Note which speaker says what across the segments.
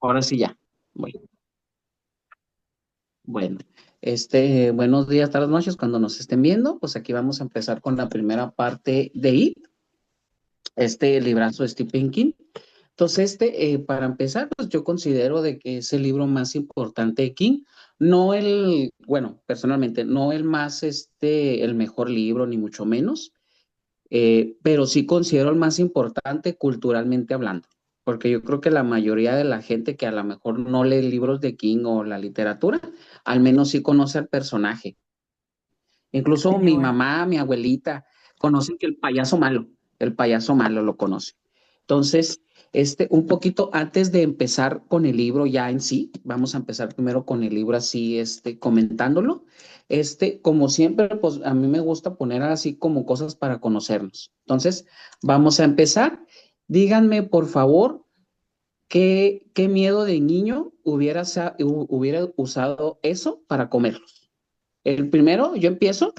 Speaker 1: Ahora sí ya. Bueno, bueno. Buenos días, tardes, noches, cuando nos estén viendo, pues aquí vamos a empezar con la primera parte de IT, este librazo de Stephen King. Entonces, para empezar, pues yo considero de que es el libro más importante de King, no el, bueno, personalmente, no el más, el mejor libro, ni mucho menos, pero sí considero el más importante culturalmente hablando, porque yo creo que la mayoría de la gente que a lo mejor no lee libros de King o la literatura, al menos sí conoce al personaje. Incluso mi
Speaker 2: Pennywise.
Speaker 1: mamá, mi abuelita, conocen que el payaso malo lo conoce. Entonces, un poquito antes de empezar con el libro ya en sí, vamos a empezar primero con el libro así, comentándolo. Como siempre, pues a mí me gusta poner así como cosas para conocernos. Entonces, vamos a empezar. Díganme, por favor, qué miedo de niño hubiera usado eso para comerlos. El primero, yo empiezo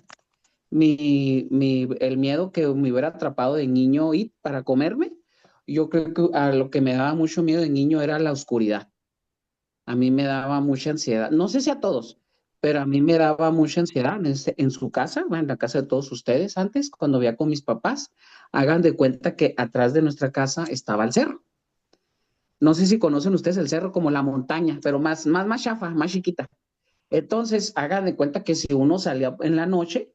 Speaker 1: el miedo que me hubiera atrapado de niño y para comerme, yo creo que a lo que me daba mucho miedo de niño era la oscuridad. A mí me daba mucha ansiedad. No sé si a todos, pero a mí me daba mucha ansiedad en su casa, bueno, en la casa de todos ustedes antes, cuando vivía con mis papás. Hagan de cuenta que atrás de nuestra casa estaba el cerro. No sé si conocen ustedes el cerro como la montaña, pero más chafa, más chiquita. Entonces, hagan de cuenta que si uno salía en la noche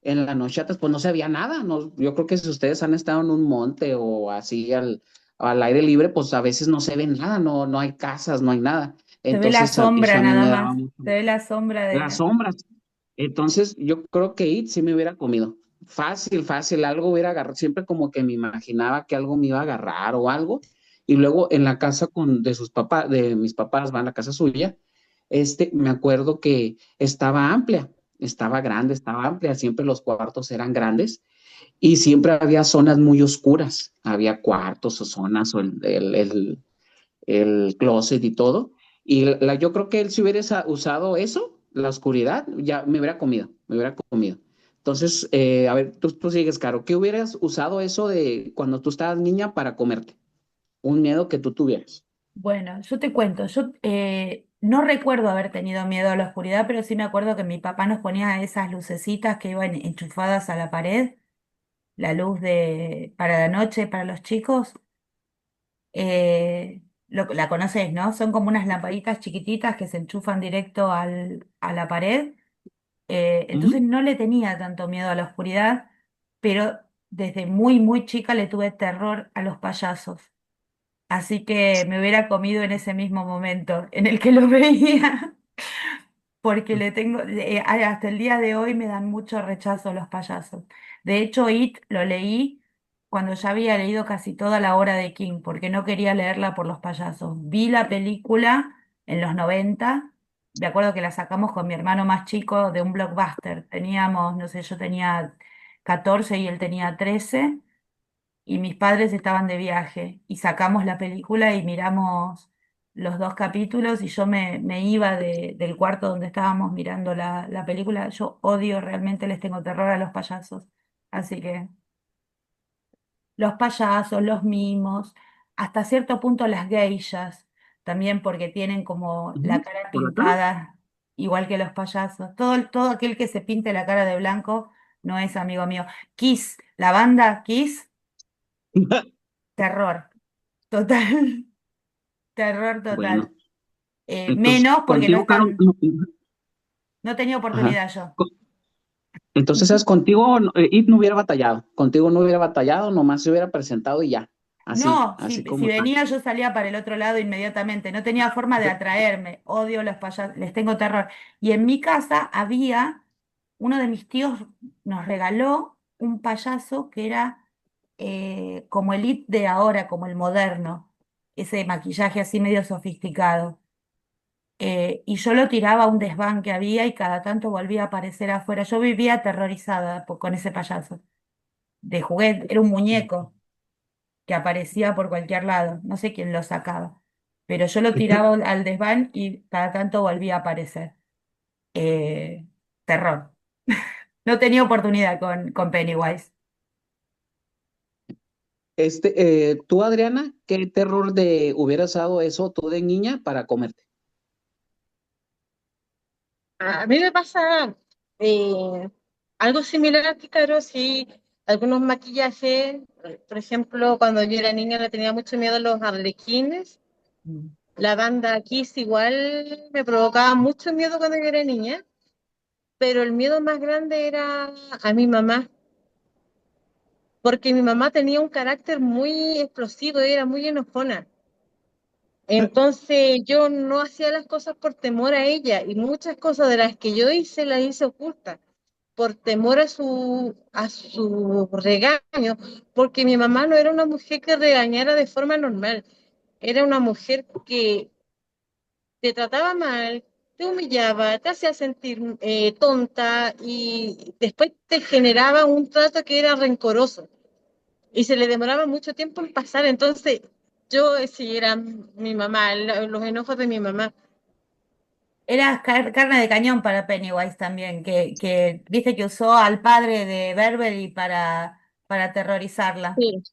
Speaker 1: atrás, pues no se veía nada. No, yo creo que si ustedes han estado en un monte o así al aire libre, pues a veces no se ve nada, no hay casas, no hay nada.
Speaker 2: Se ve la
Speaker 1: Entonces, eso
Speaker 2: sombra
Speaker 1: a mí
Speaker 2: nada
Speaker 1: me daba
Speaker 2: más.
Speaker 1: mucho.
Speaker 2: Se ve la sombra de
Speaker 1: Las
Speaker 2: la...
Speaker 1: sombras. Entonces, yo creo que It sí me hubiera comido. Fácil, fácil, algo hubiera agarrado. Siempre como que me imaginaba que algo me iba a agarrar o algo. Y luego en la casa de sus papás, de mis papás, va a la casa suya, me acuerdo que estaba amplia, estaba grande, estaba amplia. Siempre los cuartos eran grandes y siempre había zonas muy oscuras. Había cuartos o zonas o el closet y todo. Y yo creo que él si hubiera usado eso, la oscuridad, ya me hubiera comido, me hubiera comido. Entonces, a ver, tú sigues, Caro, ¿qué hubieras usado eso de cuando tú estabas niña para comerte? Un miedo que tú tuvieras.
Speaker 2: Bueno, yo te cuento, yo no recuerdo haber tenido miedo a la oscuridad, pero sí me acuerdo que mi papá nos ponía esas lucecitas que iban enchufadas a la pared, la luz de para la noche para los chicos. La conoces, ¿no? Son como unas lamparitas chiquititas que se enchufan directo a la pared. Entonces
Speaker 1: Ujú.
Speaker 2: no le tenía tanto miedo a la oscuridad, pero desde muy, muy chica le tuve terror a los payasos. Así que me hubiera comido en ese mismo momento en el que lo veía, porque le tengo, hasta el día de hoy me dan mucho rechazo los payasos. De hecho, It lo leí cuando ya había leído casi toda la obra de King, porque no quería leerla por los payasos. Vi la película en los 90. Me acuerdo que la sacamos con mi hermano más chico de un blockbuster. Teníamos, no sé, yo tenía 14 y él tenía 13 y mis padres estaban de viaje y sacamos la película y miramos los dos capítulos y yo me iba del cuarto donde estábamos mirando la película. Yo odio, realmente les tengo terror a los payasos. Así que los payasos, los mimos, hasta cierto punto las geishas, también porque tienen como la
Speaker 1: Ujú.
Speaker 2: cara
Speaker 1: ¿Por acá?
Speaker 2: pintada, igual que los payasos. Todo aquel que se pinte la cara de blanco no es amigo mío. Kiss, la banda Kiss, terror. Total, terror
Speaker 1: Bueno,
Speaker 2: total.
Speaker 1: entonces
Speaker 2: Menos porque no
Speaker 1: contigo, Caro,
Speaker 2: están, no tenía
Speaker 1: ajá.
Speaker 2: oportunidad yo.
Speaker 1: Co- Entonces, ¿sabes? Contigo, It no hubiera batallado, contigo no hubiera batallado, nomás se hubiera presentado y ya, así,
Speaker 2: No,
Speaker 1: así
Speaker 2: si
Speaker 1: como tal.
Speaker 2: venía yo salía para el otro lado inmediatamente, no tenía forma de atraerme, odio los payasos, les tengo terror. Y en mi casa había, uno de mis tíos nos regaló un payaso que era como el It de ahora, como el moderno, ese maquillaje así medio sofisticado. Y yo lo tiraba a un desván que había y cada tanto volvía a aparecer afuera. Yo vivía aterrorizada con ese payaso de juguete, era un muñeco que aparecía por cualquier lado, no sé quién lo sacaba, pero yo lo tiraba al desván y cada tanto volvía a aparecer. Eh, Terror. No tenía oportunidad con Pennywise.
Speaker 1: Tú, Adriana, ¿qué terror de hubieras dado eso tú de niña para comerte?
Speaker 3: A mí me pasa eh, algo similar que Caro, sí, algunos maquillajes, por ejemplo, cuando yo era niña le tenía mucho miedo a los arlequines,
Speaker 2: Mm.
Speaker 3: la banda Kiss igual me provocaba mucho miedo cuando yo era niña, pero el miedo más grande era a mi mamá, porque mi mamá tenía un carácter muy explosivo, era muy enojona. Entonces yo no hacía las cosas por temor a ella y muchas cosas de las que yo hice las hice ocultas por temor a su regaño, porque mi mamá no era una mujer que regañara de forma normal, era una mujer que te trataba mal, te humillaba, te hacía sentir tonta y después te generaba un trato que era rencoroso y se le demoraba mucho tiempo en pasar. Entonces, yo sí era mi mamá, los enojos de mi mamá.
Speaker 2: Era carne de cañón para Pennywise también, que viste que usó al padre de Beverly para aterrorizarla.
Speaker 3: Sí,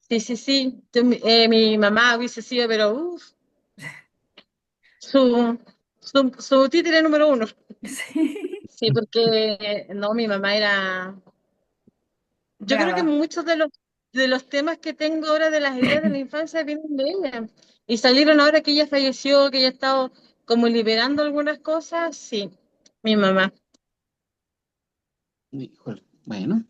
Speaker 3: sí, sí, sí. Mi mamá hubiese sido, pero su, su títere número uno.
Speaker 2: Sí,
Speaker 3: Sí, porque no, mi mamá era. Yo creo que
Speaker 2: brava.
Speaker 3: muchos de los temas que tengo ahora de las heridas de la infancia vienen de ella. Y salieron ahora que ella falleció, que ella ha estado como liberando algunas cosas. Sí, mi mamá.
Speaker 1: Híjole, bueno,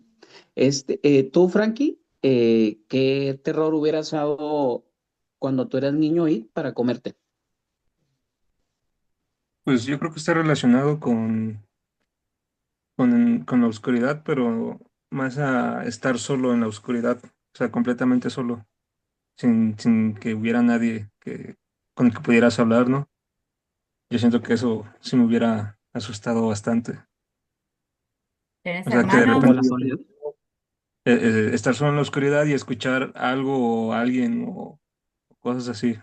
Speaker 1: tú, Frankie, ¿qué terror hubieras dado cuando tú eras niño y para comerte?
Speaker 4: Pues yo creo que está relacionado con la oscuridad, pero más a estar solo en la oscuridad, o sea, completamente solo, sin que hubiera nadie con el que pudieras hablar, ¿no? Yo siento que eso sí me hubiera asustado bastante.
Speaker 2: ¿Tenés
Speaker 4: O sea, que de
Speaker 1: Como
Speaker 2: hermanos?
Speaker 1: la
Speaker 4: repente
Speaker 1: soledad.
Speaker 4: estar solo en la oscuridad y escuchar algo o alguien o cosas así,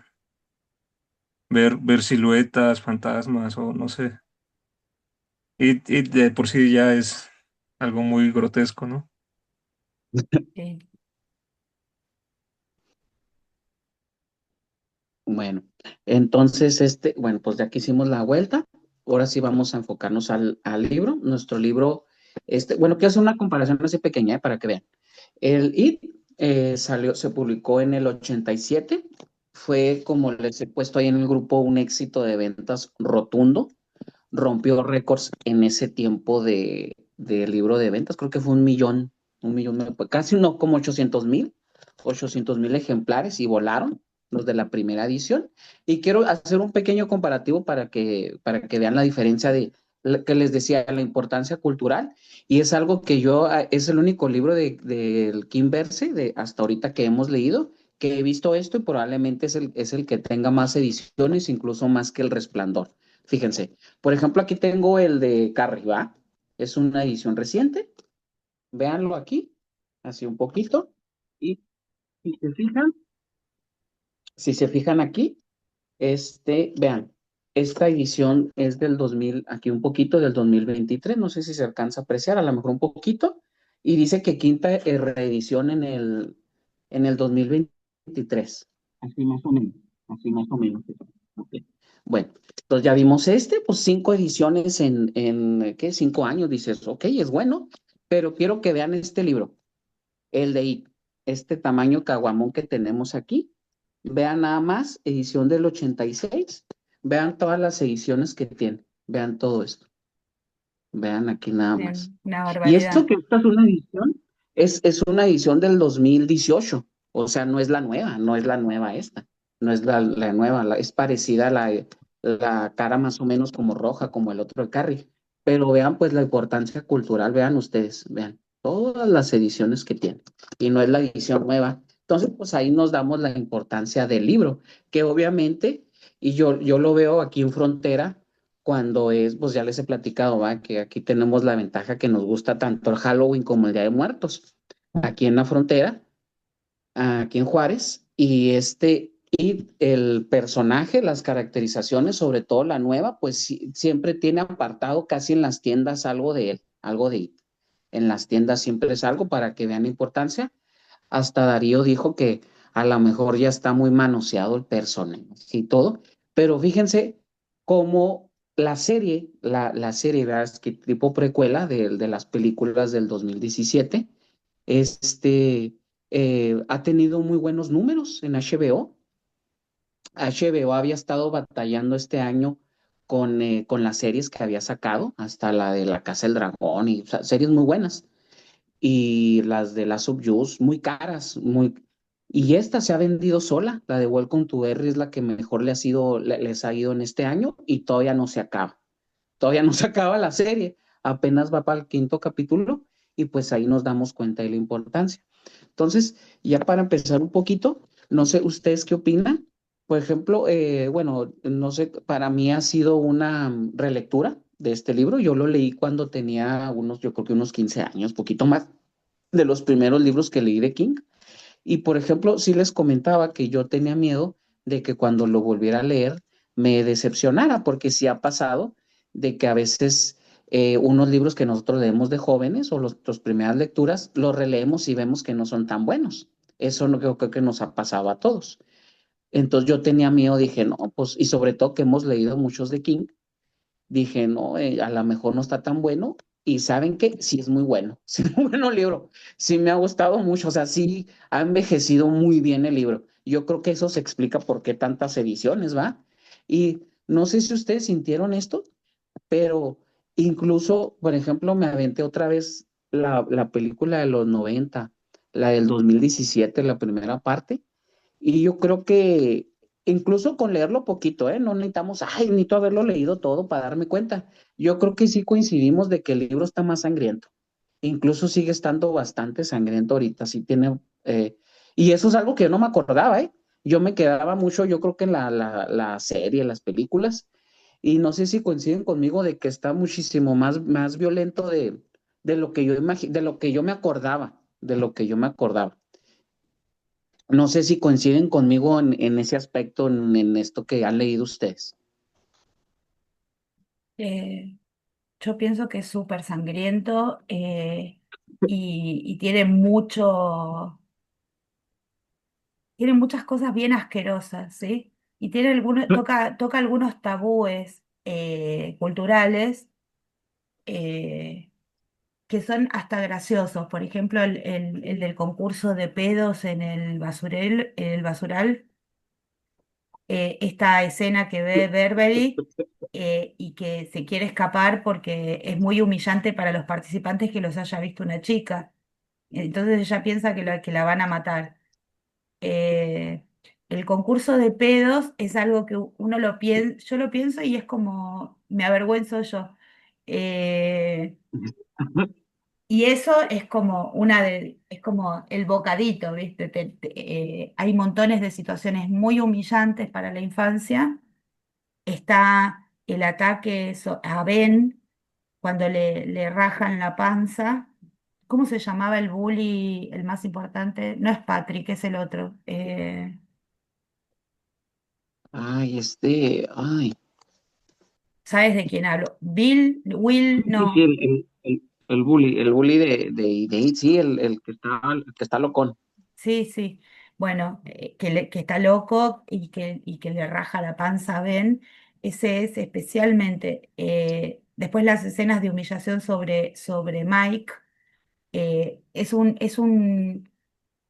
Speaker 4: ver siluetas, fantasmas o no sé. Y de por sí ya es algo muy grotesco, ¿no?
Speaker 2: Sí.
Speaker 1: Bueno, entonces, bueno, pues ya que hicimos la vuelta, ahora sí vamos a enfocarnos al libro. Nuestro libro, bueno, quiero hacer una comparación así pequeña, para que vean. El IT se publicó en el 87, fue, como les he puesto ahí en el grupo, un éxito de ventas rotundo, rompió récords en ese tiempo de libro de ventas, creo que fue un millón, casi no, como 800,000 ejemplares y volaron los de la primera edición. Y quiero hacer un pequeño comparativo para que vean la diferencia de que les decía, la importancia cultural. Y es algo que es el único libro del Kim Verse hasta ahorita que hemos leído, que he visto esto y probablemente es el que tenga más ediciones, incluso más que El Resplandor. Fíjense, por ejemplo, aquí tengo el de Carrie, ¿va? Es una edición reciente. Véanlo aquí, así un poquito. Y si se fijan, si se fijan aquí, vean, esta edición es del 2000, aquí un poquito del 2023, no sé si se alcanza a apreciar, a lo mejor un poquito, y dice que quinta reedición en el 2023, así más o menos. Ok. Bueno, entonces ya vimos pues 5 ediciones ¿qué? 5 años, dices, ok, es bueno, pero quiero que vean este libro, el de IT, este tamaño caguamón que tenemos aquí. Vean nada más, edición del 86. Vean todas las ediciones que tiene. Vean todo esto. Vean aquí nada más.
Speaker 2: Bien, una
Speaker 1: Y esto
Speaker 2: barbaridad.
Speaker 1: que esta es una edición, es una edición del 2018. O sea, no es la nueva, no es la nueva esta. No es la nueva, es parecida a la cara más o menos como roja, como el otro de Carrie. Pero vean pues la importancia cultural, vean ustedes, vean todas las ediciones que tiene. Y no es la edición nueva. Entonces, pues ahí nos damos la importancia del libro, que obviamente, y yo lo veo aquí en Frontera, cuando pues ya les he platicado, ¿va? Que aquí tenemos la ventaja que nos gusta tanto el Halloween como el Día de Muertos, aquí en la frontera, aquí en Juárez, y el personaje, las caracterizaciones, sobre todo la nueva, pues siempre tiene apartado casi en las tiendas algo de él, algo de él. En las tiendas siempre es algo para que vean la importancia. hasta Darío dijo que a lo mejor ya está muy manoseado el personaje y todo, pero fíjense cómo la serie, ¿verdad? Es que tipo precuela de las películas del 2017, este, ha tenido muy buenos números en HBO. HBO había estado batallando este año con las series que había sacado, hasta la de La Casa del Dragón, y o sea, series muy buenas. Y las de Last of Us, muy caras, muy... Y esta se ha vendido sola, la de Welcome to Derry es la que mejor les ha ido en este año y todavía no se acaba. Todavía no se acaba la serie, apenas va para el quinto capítulo y pues ahí nos damos cuenta de la importancia. Entonces, ya para empezar un poquito, no sé ustedes qué opinan. Por ejemplo, bueno, no sé, para mí ha sido una relectura de este libro. Yo lo leí cuando tenía unos, yo creo que unos 15 años, poquito más, de los primeros libros que leí de King. Y por ejemplo, sí les comentaba que yo tenía miedo de que cuando lo volviera a leer me decepcionara, porque sí ha pasado de que a veces unos libros que nosotros leemos de jóvenes o nuestras primeras lecturas, los releemos y vemos que no son tan buenos. Eso no creo que nos ha pasado a todos. Entonces yo tenía miedo, dije, no, pues, y sobre todo que hemos leído muchos de King, dije, no, a lo mejor no está tan bueno. Y saben que sí es muy bueno, sí es muy bueno el libro, sí me ha gustado mucho, o sea, sí ha envejecido muy bien el libro. Yo creo que eso se explica por qué tantas ediciones, ¿va? Y no sé si ustedes sintieron esto, pero incluso, por ejemplo, me aventé otra vez la película de los 90, la del 2017, la primera parte, y yo creo que incluso con leerlo poquito, ¿eh? No necesitamos, ay, necesito haberlo leído todo para darme cuenta. Yo creo que sí coincidimos de que el libro está más sangriento. Incluso sigue estando bastante sangriento ahorita, sí tiene... y eso es algo que yo no me acordaba, ¿eh? Yo me quedaba mucho, yo creo que en la serie, las películas, y no sé si coinciden conmigo de que está muchísimo más violento de lo que yo de lo que yo me acordaba, de lo que yo me acordaba. No sé si coinciden conmigo en ese aspecto, en esto que han leído ustedes.
Speaker 2: Eh, yo pienso que es súper sangriento y tiene muchas cosas bien asquerosas, ¿sí? Y tiene toca algunos tabúes culturales eh, que son hasta graciosos. Por ejemplo, el del concurso de pedos en el basural, esta escena que ve Beverly y que se quiere escapar porque es muy humillante para los participantes que los haya visto una chica. Entonces ella piensa que la van a matar. eh, el concurso de pedos es algo que uno lo piensa, yo lo pienso y es como, me avergüenzo yo. Eh, y eso es como es como el bocadito, ¿viste? Hay montones de situaciones muy humillantes para la infancia. Está el ataque a Ben cuando le rajan la panza. ¿Cómo se llamaba el bully, el más importante? No es Patrick, es el otro.
Speaker 1: Ay, ay.
Speaker 2: ¿Sabes de quién hablo? Bill, Will,
Speaker 1: Sí, sí,
Speaker 2: no.
Speaker 1: el bully de It, sí, el que está locón.
Speaker 2: Sí, sí. Bueno, que está loco y que le raja la panza a Ben. Ese es especialmente. Después las escenas de humillación sobre Mike.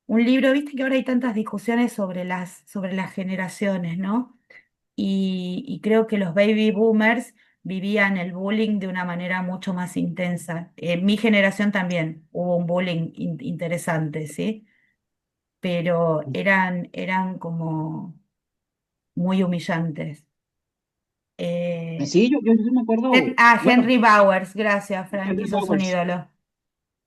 Speaker 2: Un libro, viste que ahora hay tantas discusiones sobre las generaciones, ¿no? Y creo que los baby boomers vivían el bullying de una manera mucho más intensa. En mi generación también hubo un bullying interesante, ¿sí? Pero eran como muy humillantes. Eh,
Speaker 1: Sí, yo sí me acuerdo, bueno,
Speaker 2: Henry Bowers, gracias,
Speaker 1: Henry
Speaker 2: Frankie, sos un
Speaker 1: Bowers.
Speaker 2: ídolo.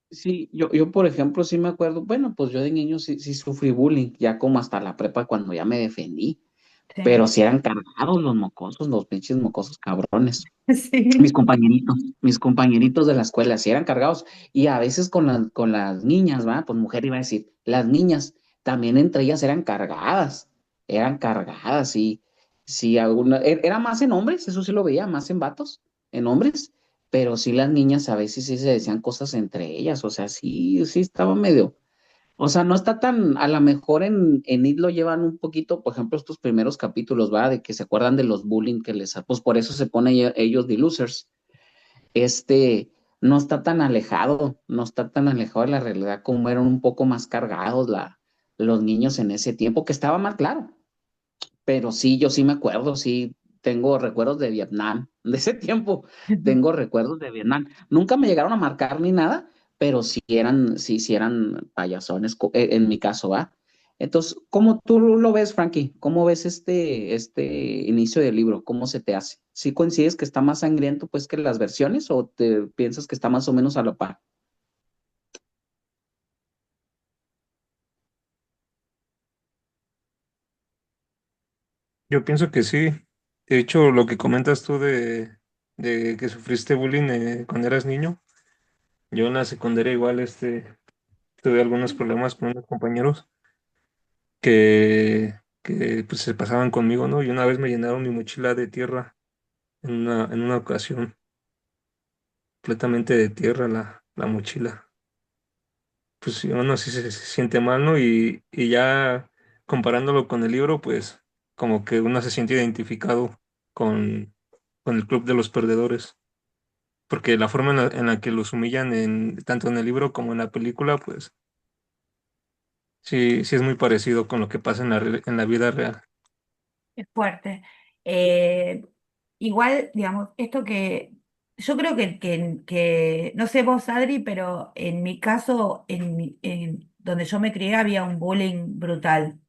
Speaker 1: Sí, yo por ejemplo sí me acuerdo, bueno, pues yo de niño sí sufrí bullying, ya como hasta la prepa cuando ya me defendí, pero
Speaker 2: Sí,
Speaker 1: sí eran cargados los mocosos, los pinches mocosos cabrones.
Speaker 2: sí,
Speaker 1: Mis compañeritos de la escuela, sí eran cargados. Y a veces con las niñas, ¿va? Pues mujer iba a decir, las niñas, también entre ellas eran cargadas, y sí, era más en hombres, eso sí lo veía, más en vatos, en hombres, pero sí las niñas a veces sí se decían cosas entre ellas, o sea, sí estaba medio. O sea, no está tan, a lo mejor en It lo llevan un poquito, por ejemplo, estos primeros capítulos, ¿va? De que se acuerdan de los bullying que les, pues por eso se ponen ellos de losers. Este, no está tan alejado, no está tan alejado de la realidad como eran un poco más cargados los niños en ese tiempo, que estaba mal claro. Pero sí, yo sí me acuerdo, sí, tengo recuerdos de Vietnam, de ese tiempo, tengo recuerdos de Vietnam. Nunca me llegaron a marcar ni nada, pero sí eran payasones, en mi caso, ¿va? Entonces, ¿cómo tú lo ves, Frankie? ¿Cómo ves este inicio del libro? ¿Cómo se te hace? ¿Sí coincides que está más sangriento, pues, que las versiones o te piensas que está más o menos a la par?
Speaker 4: Yo pienso que sí. De hecho, lo que comentas tú de que sufriste bullying cuando eras niño, yo en la secundaria igual tuve algunos problemas con unos compañeros que pues, se pasaban conmigo, ¿no? Y una vez me llenaron mi mochila de tierra en una ocasión, completamente de tierra la mochila. Pues uno sí se siente mal, ¿no? Y ya comparándolo con el libro, pues como que uno se siente identificado con, con el club de los perdedores, porque la forma en la que los humillan tanto en el libro como en la película, pues sí, sí es muy parecido con lo que pasa en la vida real.
Speaker 2: Es fuerte. Eh, Igual, digamos, esto que yo creo que no sé vos, Adri, pero en mi caso, en donde yo me crié, había un bullying brutal,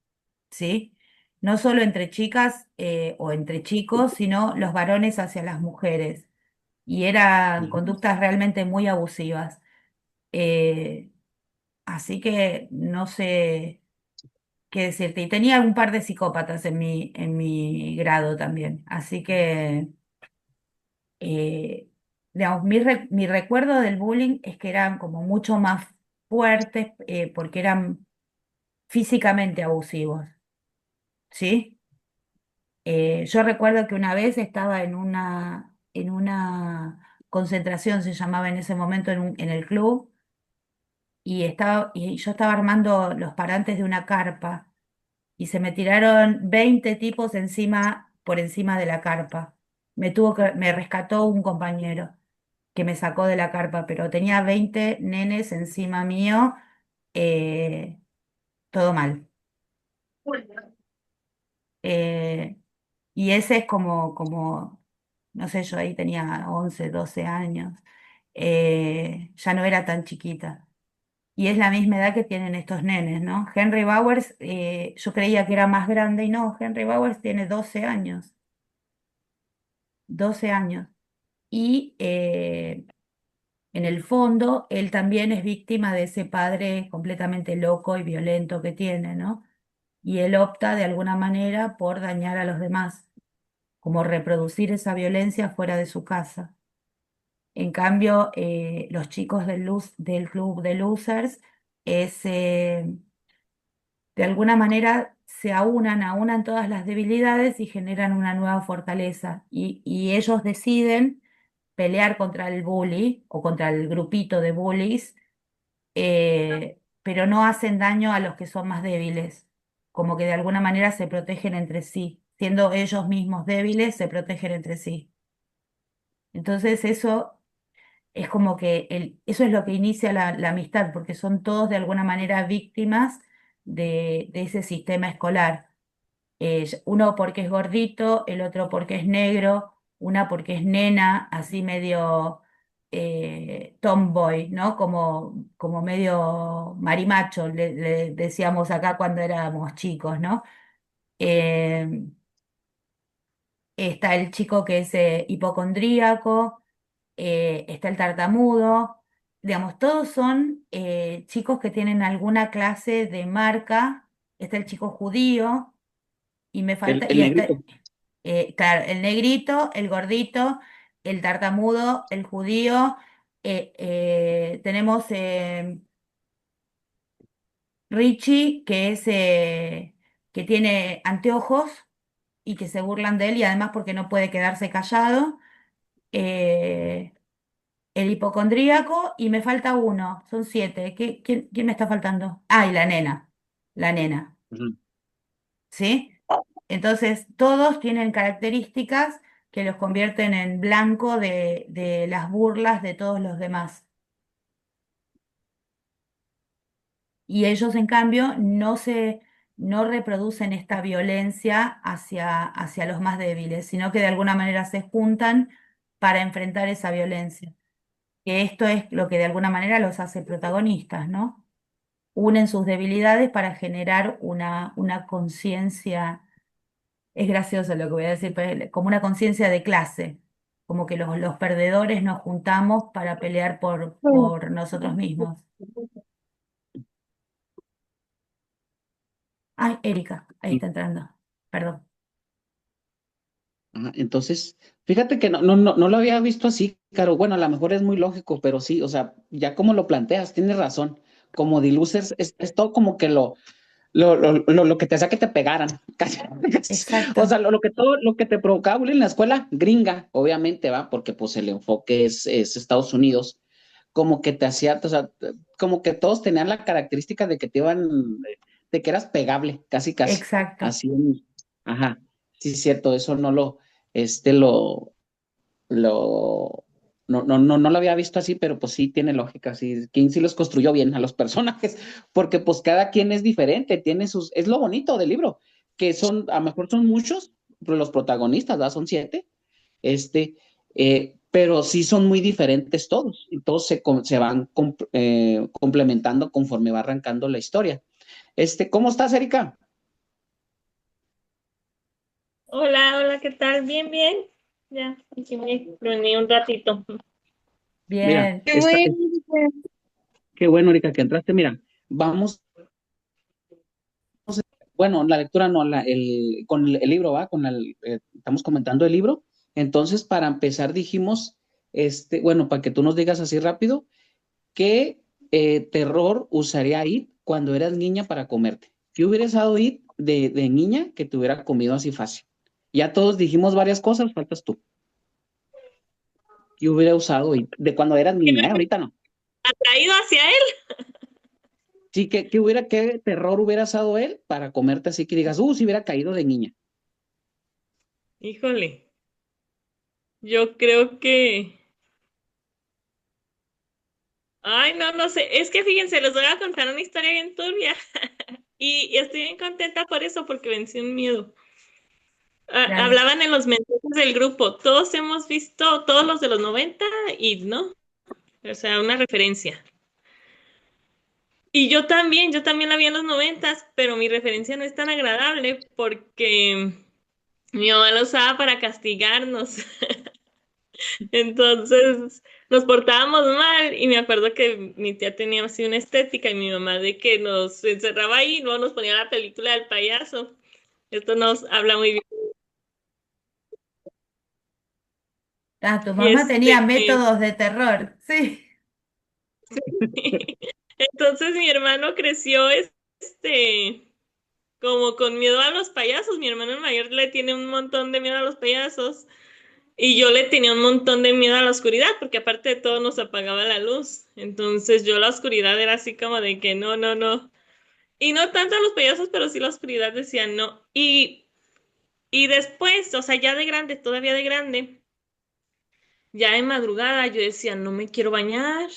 Speaker 2: ¿sí? No solo entre chicas o entre chicos, sino los varones hacia las mujeres. Y eran conductas realmente muy abusivas. Eh, Así que no sé qué decirte. Y tenía un par de psicópatas en mi grado también. Así que, eh, digamos, mi recuerdo del bullying es que eran como mucho más fuertes porque eran físicamente abusivos, ¿sí? Yo recuerdo que una vez estaba en una concentración, se llamaba en ese momento en el club, y yo estaba armando los parantes de una carpa. Y se me tiraron 20 tipos encima, por encima de la carpa. Me rescató un compañero que me sacó de la carpa, pero tenía 20 nenes encima mío, eh, todo mal. Eh, y ese es no sé, yo ahí tenía 11 12 años, ya no era tan chiquita. Y es la misma edad que tienen estos nenes, ¿no? Henry Bowers, yo creía que era más grande y no, Henry Bowers tiene 12 años, 12 años. Y en el fondo, él también es víctima de ese padre completamente loco y violento que tiene, ¿no? Y él opta de alguna manera por dañar a los demás, como reproducir esa violencia fuera de su casa. En cambio, los chicos del club de losers es, de alguna manera se aunan todas las debilidades y generan una nueva fortaleza. Y ellos deciden pelear contra el bully o contra el grupito de bullies, pero no hacen daño a los que son más débiles, como que de alguna manera se protegen entre sí, siendo ellos mismos débiles, se protegen entre sí. Entonces eso es como que eso es lo que inicia la amistad, porque son todos de alguna manera víctimas de ese sistema escolar. Uno porque es gordito, el otro porque es negro, una porque es nena, así medio tomboy, ¿no? Como medio marimacho, le decíamos acá cuando éramos chicos, ¿no? Eh, Está el chico que es hipocondríaco, está el tartamudo, digamos, todos son chicos que tienen alguna clase de marca, está el chico judío, y me falta,
Speaker 1: El
Speaker 2: y está,
Speaker 1: negrito.
Speaker 2: claro, el negrito, el gordito, el tartamudo, el judío, tenemos Richie, que tiene anteojos y que se burlan de él, y además porque no puede quedarse callado. Eh, el hipocondríaco y me falta uno, son siete. ¿Quién me está faltando? Ah, y la nena,
Speaker 1: Ujú.
Speaker 2: ¿sí? Entonces, todos tienen características que los convierten en blanco de las burlas de todos los demás. Y ellos, en cambio, no reproducen esta violencia hacia los más débiles, sino que de alguna manera se juntan para enfrentar esa violencia. Que esto es lo que de alguna manera los hace protagonistas, ¿no? Unen sus debilidades para generar una conciencia, es gracioso lo que voy a decir, pero es como una conciencia de clase, como que los perdedores nos juntamos para pelear por nosotros mismos. Ay, Erika, ahí
Speaker 1: Sí.
Speaker 2: está entrando, perdón.
Speaker 1: Ajá, entonces, fíjate que no lo había visto así, Caro. Bueno, a lo mejor es muy lógico, pero sí, o sea, ya como lo planteas, tienes razón. Como The Losers, es todo como que lo que te hacía que te pegaran, casi, casi. O sea,
Speaker 2: Exacto,
Speaker 1: lo que te provocaba bullying en la escuela, gringa, obviamente, va, porque pues el enfoque es Estados Unidos, como que te hacía, o sea, como que todos tenían la característica de que te iban, de que eras pegable, casi, casi,
Speaker 2: exacto.
Speaker 1: así, ajá, sí, cierto, eso no lo, este, lo, no lo había visto así, pero pues sí tiene lógica, sí, King sí los construyó bien a los personajes, porque pues cada quien es diferente, tiene sus, es lo bonito del libro, que son, a lo mejor son muchos, pero los protagonistas, ¿verdad? Son siete, este, pero sí son muy diferentes todos, y todos se van complementando conforme va arrancando la historia. ¿Cómo estás, Erika?
Speaker 5: Hola, hola, ¿qué tal? Bien, bien. Ya, aquí me reuní un ratito.
Speaker 1: Mira,
Speaker 2: Bien.
Speaker 3: Qué bueno.
Speaker 1: qué bueno, Erika, que entraste, mira, vamos. Bueno, la lectura no, con el libro, ¿va? Estamos comentando el libro. Entonces, para empezar, dijimos, bueno, para que tú nos digas así rápido, ¿qué terror usaría It cuando eras niña para comerte? ¿Qué hubieras dado It de niña que te hubiera comido así fácil? Ya todos dijimos varias cosas, faltas tú. ¿Qué hubiera usado It de cuando eras niña, Ahorita no.
Speaker 5: ¿Atraído hacia él?
Speaker 1: Sí, qué terror hubieras dado él para comerte así que digas, si hubiera caído de niña?
Speaker 5: Híjole, yo creo que... Ay, no, no sé. Es que fíjense, les voy a contar una historia bien turbia. Y estoy bien contenta por eso, porque vencí un miedo.
Speaker 2: Dale.
Speaker 5: Hablaban en los mensajes del grupo. Todos hemos visto, todos los de los 90 y no. O sea, una referencia. Y yo también la vi en los 90, pero mi referencia no es tan agradable porque mi mamá la usaba para castigarnos. Entonces nos portábamos mal y me acuerdo que mi tía tenía así una estética y mi mamá de que nos encerraba ahí y luego nos ponía la película del payaso. Esto nos habla muy bien.
Speaker 2: Ah, tu
Speaker 5: Y
Speaker 2: mamá tenía métodos de terror, sí.
Speaker 5: entonces mi hermano creció como con miedo a los payasos. Mi hermano el mayor le tiene un montón de miedo a los payasos. Y yo le tenía un montón de miedo a la oscuridad, porque aparte de todo nos apagaba la luz. Entonces yo la oscuridad era así como de que no, no, no. Y no tanto a los payasos, pero sí la oscuridad decía no. Y después, o sea, ya de grande, todavía de grande, ya en madrugada yo decía, no me quiero bañar.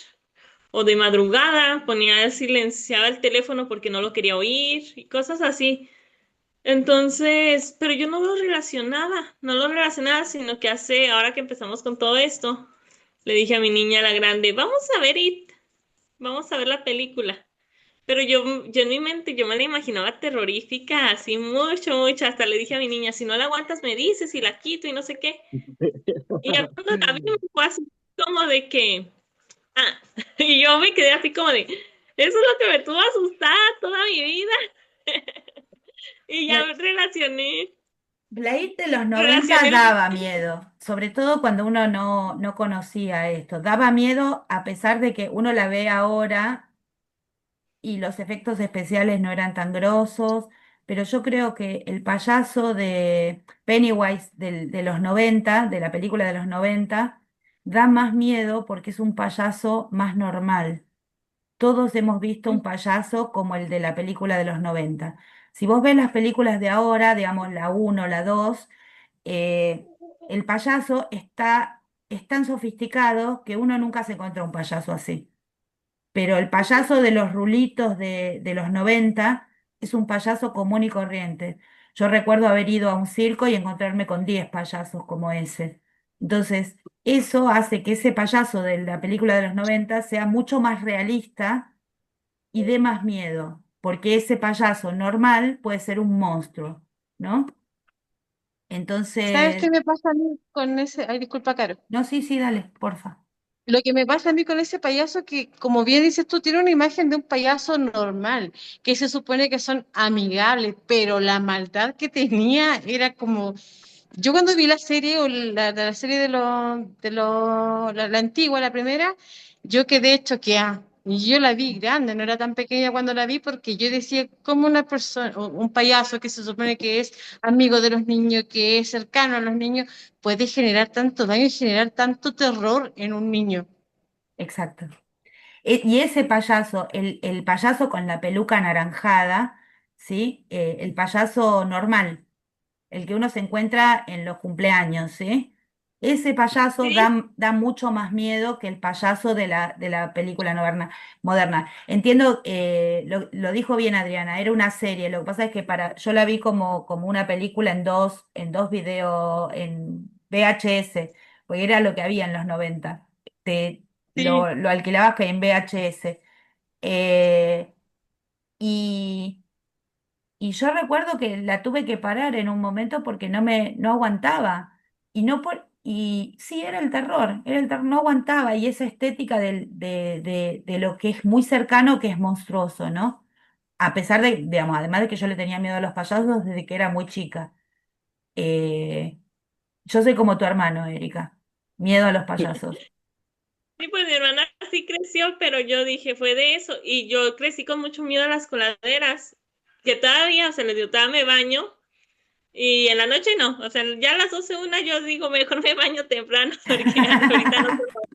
Speaker 5: O de madrugada ponía silenciaba el teléfono porque no lo quería oír y cosas así. Entonces, pero yo no lo relacionaba, sino que ahora que empezamos con todo esto, le dije a mi niña, la grande, vamos a ver It, vamos a ver la película. Pero yo en mi mente, yo me la imaginaba terrorífica, así mucho, mucho. Hasta le dije a mi niña, si no la aguantas, me dices y la quito y no sé qué. Y ya cuando la vi, me fue así como de que, ah, y yo me quedé así como de, eso es lo que me tuvo asustada toda mi vida. Y ya
Speaker 2: Bla- Blade de los 90
Speaker 5: relacioné el
Speaker 2: daba miedo, sobre todo cuando uno no conocía esto. Daba miedo a pesar de que uno la ve ahora y los efectos especiales no eran tan grosos, pero yo creo que el payaso de Pennywise de los 90, de la película de los 90, da más miedo porque es un payaso más normal. Todos hemos visto un payaso como el de la película de los 90. Si vos ves las películas de ahora, digamos la uno, la 2, eh, el payaso es tan sofisticado que uno nunca se encuentra un payaso así. Pero el payaso de los rulitos de los 90 es un payaso común y corriente. Yo recuerdo haber ido a un circo y encontrarme con 10 payasos como ese. Entonces, eso hace que ese payaso de la película de los 90 sea mucho más realista y dé más miedo, porque ese payaso normal puede ser un monstruo, ¿no?
Speaker 3: ¿Sabes
Speaker 2: Entonces,
Speaker 3: qué me pasa a mí con ese? Ay, disculpa, Caro.
Speaker 2: no, sí, sí, dale, porfa.
Speaker 3: Lo que me pasa a mí con ese payaso que, como bien dices tú, tiene una imagen de un payaso normal, que se supone que son amigables, pero la maldad que tenía era como... Yo cuando vi la serie, o la serie la antigua, la primera, yo quedé choqueada. Y yo la vi grande, no era tan pequeña cuando la vi, porque yo decía, como una persona, o un payaso que se supone que es amigo de los niños, que es cercano a los niños, puede generar tanto daño y generar tanto terror en un niño.
Speaker 2: Exacto. Y ese payaso, el payaso con la peluca anaranjada, ¿sí? El payaso normal, el que uno se encuentra en los cumpleaños, ¿sí? Ese payaso
Speaker 5: Sí,
Speaker 2: da mucho más miedo que el payaso de la película moderna. Entiendo, lo dijo bien Adriana, era una serie, lo que pasa es que yo la vi como una película en dos videos, en VHS, porque era lo que había en los 90.
Speaker 3: Sí,
Speaker 2: Lo alquilabas que en VHS. Eh, y y yo recuerdo que la tuve que parar en un momento porque no aguantaba. Y sí, era el terror, no aguantaba. Y esa estética de lo que es muy cercano, que es monstruoso, ¿no? A pesar de, digamos, además de que yo le tenía miedo a los payasos desde que era muy chica. Eh, yo soy como tu hermano, Erika. Miedo a los payasos.
Speaker 5: sí, pues mi hermana sí creció, pero yo dije, fue de eso. Y yo crecí con mucho miedo a las coladeras, que todavía, o sea, les digo, todavía me baño. Y en la noche no, o sea, ya a las 12 una yo digo, mejor me baño temprano, porque ahorita no se puede.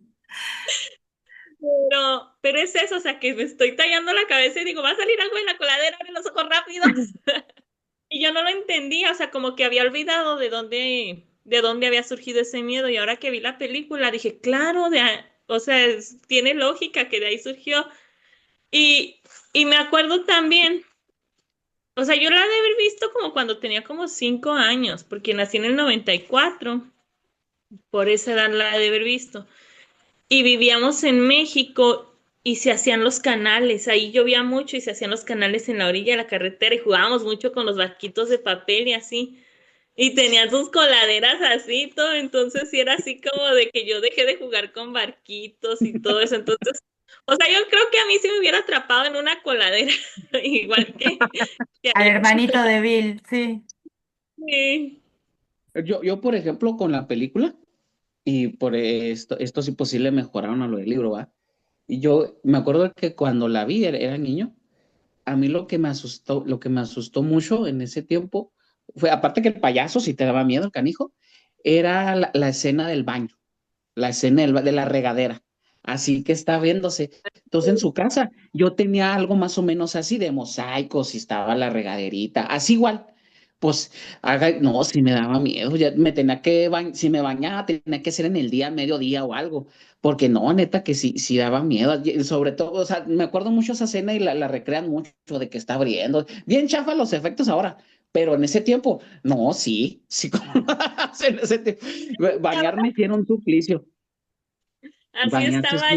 Speaker 5: Pero es eso, o sea, que me estoy tallando la cabeza y digo, va a salir algo en la coladera, abre los ojos rápido. Y yo no lo entendía, o sea, como que había olvidado de dónde había surgido ese miedo. Y ahora que vi la película, dije, claro, o sea, tiene lógica que de ahí surgió. Y, y me acuerdo también, o sea, yo la de haber visto como cuando tenía como 5 años, porque nací en el 94, por esa edad la de haber visto. Y vivíamos en México y se hacían los canales, ahí llovía mucho y se hacían los canales en la orilla de la carretera y jugábamos mucho con los barquitos de papel y así. Y tenían sus coladeras así y todo, entonces sí era así como de que yo dejé de jugar con barquitos y todo eso. Entonces, o sea, yo creo que a mí sí me hubiera atrapado en una coladera, igual que a
Speaker 2: Al
Speaker 5: ella.
Speaker 2: hermanito de Bill, sí.
Speaker 5: Sí,
Speaker 1: Yo, por ejemplo, con la película, y por esto sí posible mejoraron a lo del libro, ¿va? Y yo me acuerdo que cuando la vi, era niño, a mí lo que me asustó mucho en ese tiempo fue, aparte que el payaso, si te daba miedo, el canijo, era la escena del baño, la escena de la regadera. Así que está viéndose. Entonces en su casa yo tenía algo más o menos así de mosaicos y estaba la regaderita, así igual. Pues, no, si me daba miedo, ya me tenía que si me bañaba, tenía que ser en el día, mediodía o algo, porque no, neta, que sí daba miedo, y sobre todo, o sea, me acuerdo mucho esa escena y la recrean mucho de que está abriendo, bien chafa los efectos ahora, pero en ese tiempo, no, sí, como, en ese tiempo, bañarme sí era un suplicio,
Speaker 5: así
Speaker 1: bañarse
Speaker 5: estaba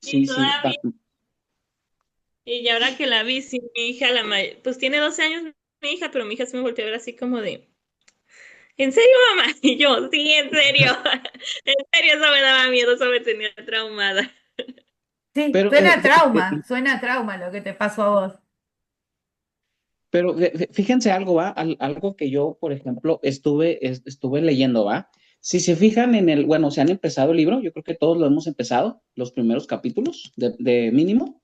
Speaker 1: sí,
Speaker 5: y
Speaker 1: sí,
Speaker 5: todavía. Y ahora que la vi, sí, mi hija, pues tiene 12 años mi hija, pero mi hija se me volteó a ver así como de, ¿en serio, mamá? Y yo, sí, en serio, en serio, eso me daba miedo, eso me tenía traumada.
Speaker 2: Sí,
Speaker 1: pero,
Speaker 2: suena a trauma lo que te pasó a vos.
Speaker 1: pero fíjense algo, ¿va? Algo que yo, por ejemplo, estuve leyendo, ¿va? Si se fijan bueno, se han empezado el libro, yo creo que todos lo hemos empezado, los primeros capítulos de mínimo,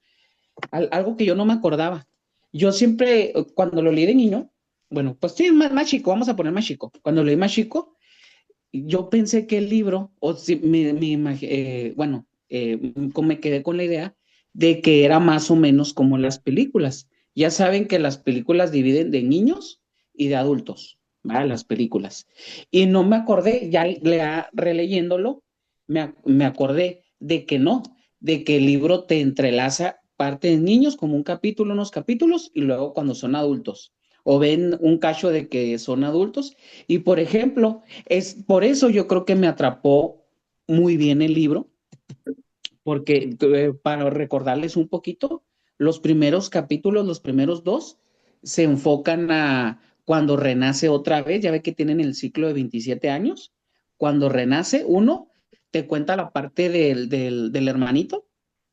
Speaker 1: algo que yo no me acordaba. Yo siempre, cuando lo leí de niño, bueno, pues sí, más chico, vamos a poner más chico. Cuando lo leí más chico, yo pensé que el libro, o si, bueno, me quedé con la idea de que era más o menos como las películas. Ya saben que las películas dividen de niños y de adultos, ¿vale? Las películas. Y no me acordé, ya releyéndolo, me acordé de que no, de que el libro te entrelaza parte de niños como un capítulo, unos capítulos, y luego cuando son adultos, o ven un cacho de que son adultos. Y por ejemplo, es por eso yo creo que me atrapó muy bien el libro, porque para recordarles un poquito, los primeros capítulos, los primeros dos, se enfocan a cuando renace otra vez, ya ve que tienen el ciclo de 27 años, cuando renace uno, te cuenta la parte del hermanito,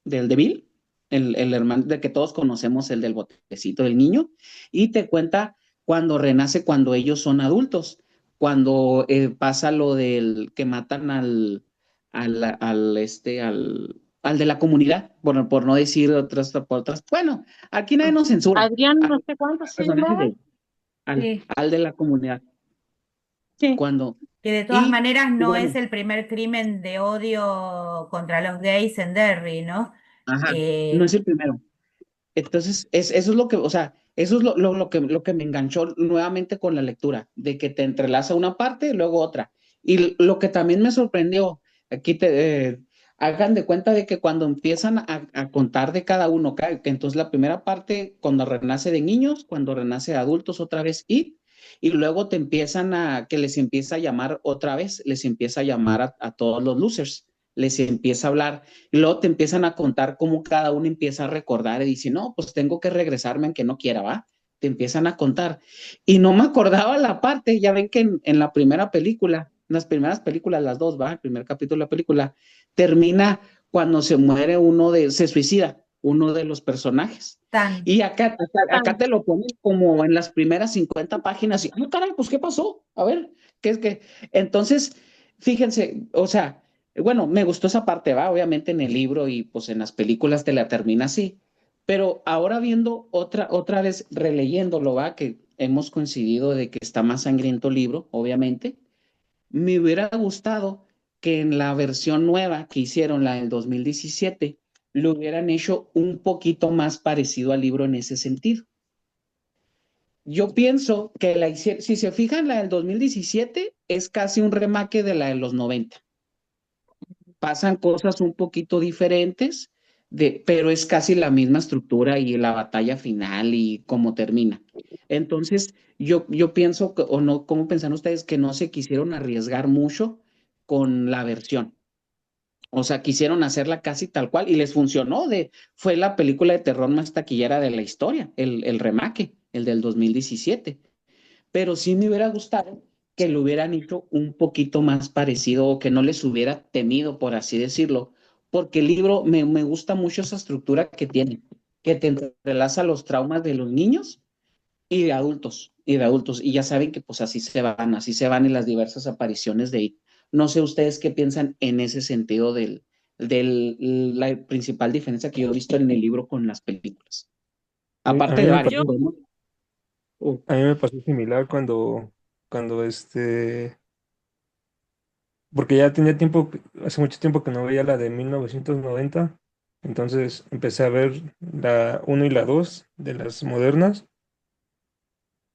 Speaker 1: del de Bill, el hermano del que todos conocemos, el del botecito del niño, y te cuenta cuando renace, cuando ellos son adultos, cuando pasa lo del que matan al de la comunidad, por no decir otras. Bueno, aquí nadie nos censura.
Speaker 3: Adrián,
Speaker 1: Al
Speaker 3: no sé cuánto se
Speaker 1: personaje
Speaker 3: llamaba.
Speaker 1: de, al,
Speaker 2: Sí,
Speaker 1: al de la comunidad.
Speaker 3: Sí.
Speaker 1: Cuando,
Speaker 2: que de todas
Speaker 1: y,
Speaker 2: maneras
Speaker 1: y
Speaker 2: no es
Speaker 1: bueno,
Speaker 2: el primer crimen de odio contra los gays en Derry, ¿no?
Speaker 1: ajá, no es
Speaker 2: Eh,
Speaker 1: el primero. Entonces, eso es lo que, o sea, eso es lo que me enganchó nuevamente con la lectura, de que te entrelaza una parte y luego otra. Y lo que también me sorprendió, aquí hagan de cuenta de que cuando empiezan a contar de cada uno, que entonces la primera parte, cuando renace de niños, cuando renace de adultos otra vez, y luego que les empieza a llamar otra vez, les empieza a llamar a todos los losers, les empieza a hablar y luego te empiezan a contar cómo cada uno empieza a recordar y dice, no, pues tengo que regresarme aunque no quiera, ¿va? Te empiezan a contar. Y no me acordaba la parte, ya ven que en la primera película, en las primeras películas, las dos, ¿va? El primer capítulo de la película, termina cuando se muere se suicida uno de los personajes.
Speaker 2: Tan.
Speaker 1: Y acá te lo ponen como en las primeras 50 páginas y, ah, caray, pues, ¿qué pasó? A ver, ¿qué es que? Entonces, fíjense, o sea, bueno, me gustó esa parte, va, obviamente en el libro y pues en las películas te la termina así, pero ahora viendo otra vez, releyéndolo, va, que hemos coincidido de que está más sangriento el libro, obviamente, me hubiera gustado que en la versión nueva que hicieron, la del 2017, lo hubieran hecho un poquito más parecido al libro en ese sentido. Yo pienso que si se fijan, la del 2017 es casi un remake de la de los 90. Pasan cosas un poquito diferentes, pero es casi la misma estructura y la batalla final y cómo termina. Entonces, yo pienso, o no, ¿cómo pensan ustedes que no se quisieron arriesgar mucho con la versión? O sea, quisieron hacerla casi tal cual y les funcionó. Fue la película de terror más taquillera de la historia, el remake, el del 2017, pero sí me hubiera gustado que lo hubieran hecho un poquito más parecido o que no les hubiera temido, por así decirlo, porque el libro me gusta mucho esa estructura que tiene, que te entrelaza los traumas de los niños y ya saben que pues así se van en las diversas apariciones de It. No sé ustedes qué piensan en ese sentido la principal diferencia que yo he visto en el libro con las películas.
Speaker 4: Sí,
Speaker 1: Aparte de varias,
Speaker 5: Yo,
Speaker 1: ¿no? Uh,
Speaker 4: a mí me pasó similar cuando porque ya tenía tiempo, hace mucho tiempo que no veía la de 1990, entonces empecé a ver la uno y la 2 de las modernas,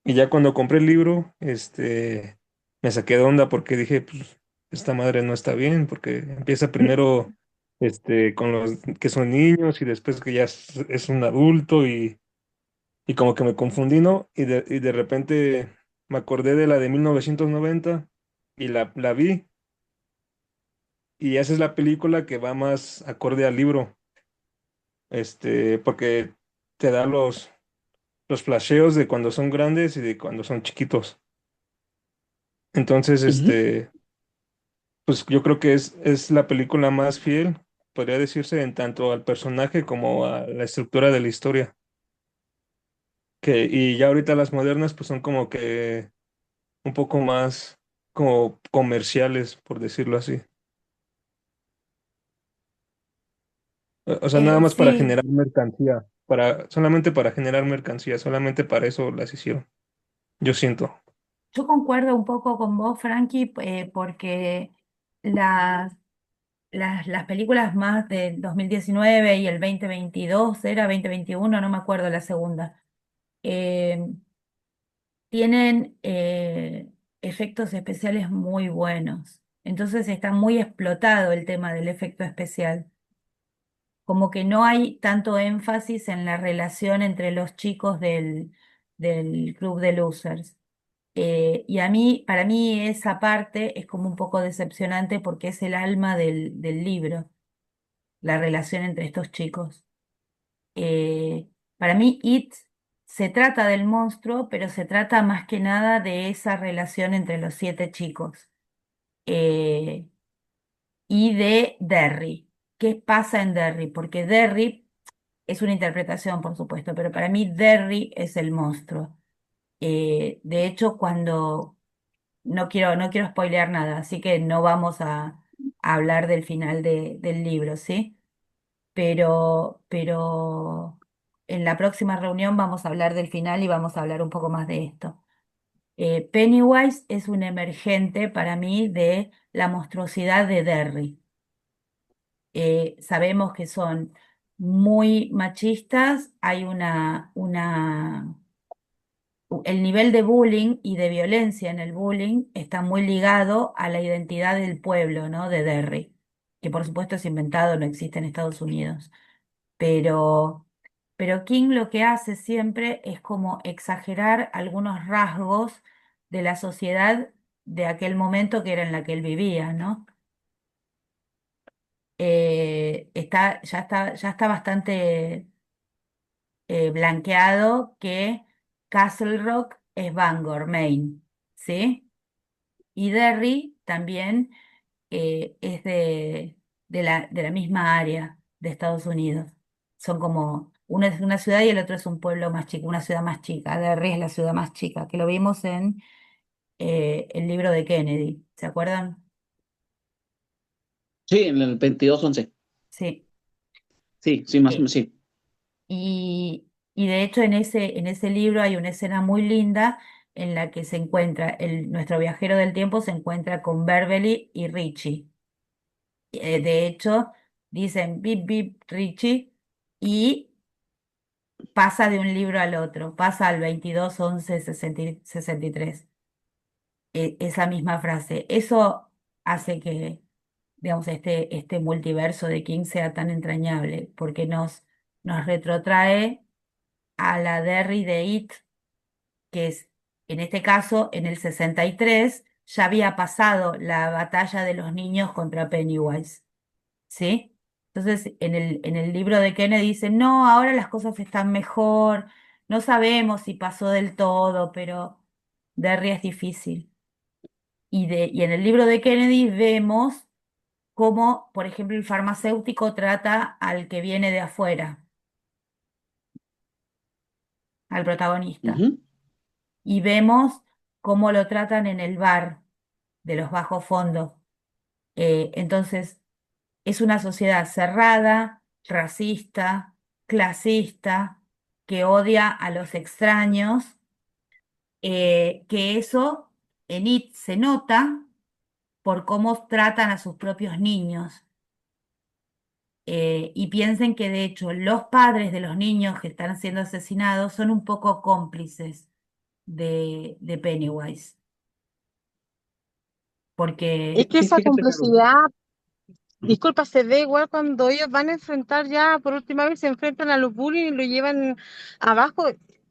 Speaker 4: y ya cuando compré el libro, me saqué de onda porque dije, pues, esta madre no está bien, porque empieza primero, con los que son niños y después que ya es un adulto y como que me confundí, ¿no? Y de repente me acordé de la de 1990 y la vi. Y esa es la película que va más acorde al libro, porque te da los flasheos de cuando son grandes y de cuando son chiquitos. Entonces,
Speaker 1: ujú.
Speaker 4: pues yo creo que es la película más fiel, podría decirse, en tanto al personaje como a la estructura de la historia. Y ya ahorita las modernas, pues son como que un poco más como comerciales, por decirlo así. O sea, nada más para
Speaker 2: Sí,
Speaker 4: generar mercancía, solamente para generar mercancía, solamente para eso las hicieron. Yo siento.
Speaker 2: Yo concuerdo un poco con vos, Frankie, porque las, las películas más del 2019 y el 2022, era 2021, no me acuerdo la segunda, eh, tienen efectos especiales muy buenos. Entonces está muy explotado el tema del efecto especial. Como que no hay tanto énfasis en la relación entre los chicos del club de losers. Y para mí esa parte es como un poco decepcionante porque es el alma del libro, la relación entre estos chicos. Para mí, It se trata del monstruo, pero se trata más que nada de esa relación entre los 7 chicos eh, y de Derry. ¿Qué pasa en Derry? Porque Derry es una interpretación, por supuesto, pero para mí Derry es el monstruo. De hecho, cuando no quiero spoilear nada, así que no vamos a hablar del final del libro, ¿sí? Pero en la próxima reunión vamos a hablar del final y vamos a hablar un poco más de esto. Pennywise es un emergente para mí de la monstruosidad de Derry. Sabemos que son muy machistas, hay el nivel de bullying y de violencia en el bullying está muy ligado a la identidad del pueblo, ¿no? De Derry, que por supuesto es inventado, no existe en Estados Unidos. Pero, pero King lo que hace siempre es como exagerar algunos rasgos de la sociedad de aquel momento que era en la que él vivía, ¿no? Ya está bastante blanqueado que Castle Rock es Bangor, Maine, ¿sí? Y Derry también es de la misma área de Estados Unidos. Son como, uno es una ciudad y el otro es un pueblo más chico, una ciudad más chica. Derry es la ciudad más chica, que lo vimos en el libro de Kennedy. ¿Se acuerdan?
Speaker 1: Sí, en el 22-11.
Speaker 2: Sí.
Speaker 1: Sí, sí, más o
Speaker 2: Eh,
Speaker 1: menos, sí.
Speaker 2: y de hecho en ese libro hay una escena muy linda en la que se encuentra, nuestro viajero del tiempo se encuentra con Beverly y Richie. De hecho, dicen bip bip Richie y pasa de un libro al otro, pasa al 22-11-63. Esa misma frase. Eso hace que, digamos, este multiverso de King sea tan entrañable, porque nos retrotrae a la Derry de It, que es, en este caso, en el 63, ya había pasado la batalla de los niños contra Pennywise. ¿Sí? Entonces, en el libro de Kennedy dice, no, ahora las cosas están mejor, no sabemos si pasó del todo, pero Derry es difícil. Y en el libro de Kennedy vemos cómo, por ejemplo, el farmacéutico trata al que viene de afuera, al protagonista.
Speaker 1: Ujú.
Speaker 2: Y vemos cómo lo tratan en el bar de los bajos fondos. Entonces, es una sociedad cerrada, racista, clasista, que odia a los extraños, que eso en IT se nota por cómo tratan a sus propios niños. Y piensen que de hecho los padres de los niños que están siendo asesinados son un poco cómplices de Pennywise,
Speaker 3: Es
Speaker 2: porque
Speaker 3: que esa
Speaker 1: Fíjate, pero
Speaker 3: complicidad, disculpa, se ve igual cuando ellos van a enfrentar ya, por última vez, se enfrentan a los bullying y lo llevan abajo.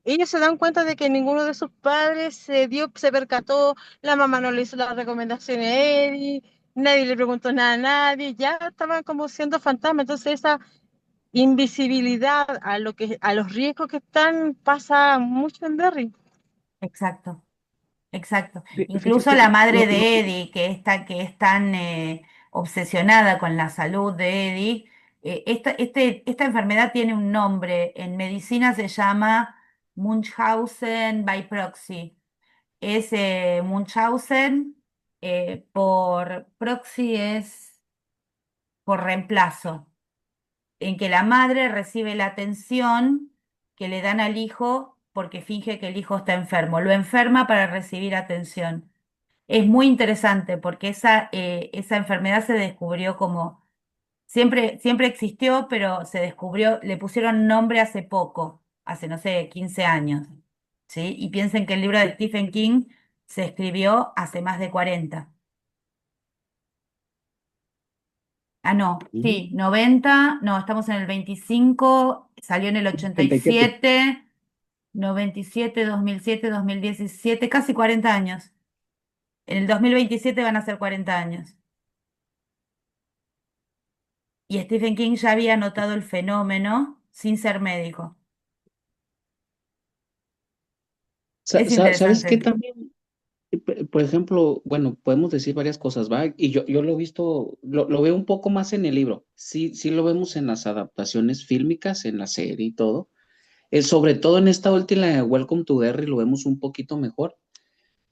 Speaker 3: Ellos se dan cuenta de que ninguno de sus padres se percató, la mamá no le hizo las recomendaciones a Eddie, nadie le preguntó nada a nadie, ya estaban como siendo fantasmas. Entonces esa invisibilidad a los riesgos que están pasa mucho en Derry.
Speaker 2: exacto. Exacto. Incluso
Speaker 1: fíjate,
Speaker 2: la madre
Speaker 1: lo
Speaker 2: de
Speaker 1: que...
Speaker 2: Eddie, que es tan obsesionada con la salud de Eddie, esta enfermedad tiene un nombre. En medicina se llama Munchausen by proxy. Es Munchausen por proxy es por reemplazo, en que la madre recibe la atención que le dan al hijo porque finge que el hijo está enfermo, lo enferma para recibir atención. Es muy interesante porque esa enfermedad se descubrió como, siempre existió, pero se descubrió, le pusieron nombre hace poco, hace, no sé, 15 años, ¿sí? Y piensen que el libro de Stephen King se escribió hace más de 40. Ah, no,
Speaker 1: Ujú.
Speaker 2: sí, 90, no, estamos en el 25, salió en el
Speaker 1: 37.
Speaker 2: 87, 97, 2007, 2017, casi 40 años. En el 2027 van a ser 40 años. Y Stephen King ya había notado el fenómeno sin ser médico. Es
Speaker 1: ¿Sabes qué
Speaker 2: interesante.
Speaker 1: también? Por ejemplo, bueno, podemos decir varias cosas, ¿va? Y yo lo he visto, lo veo un poco más en el libro. Sí, sí lo vemos en las adaptaciones fílmicas, en la serie y todo. Sobre todo en esta última, Welcome to Derry, lo vemos un poquito mejor.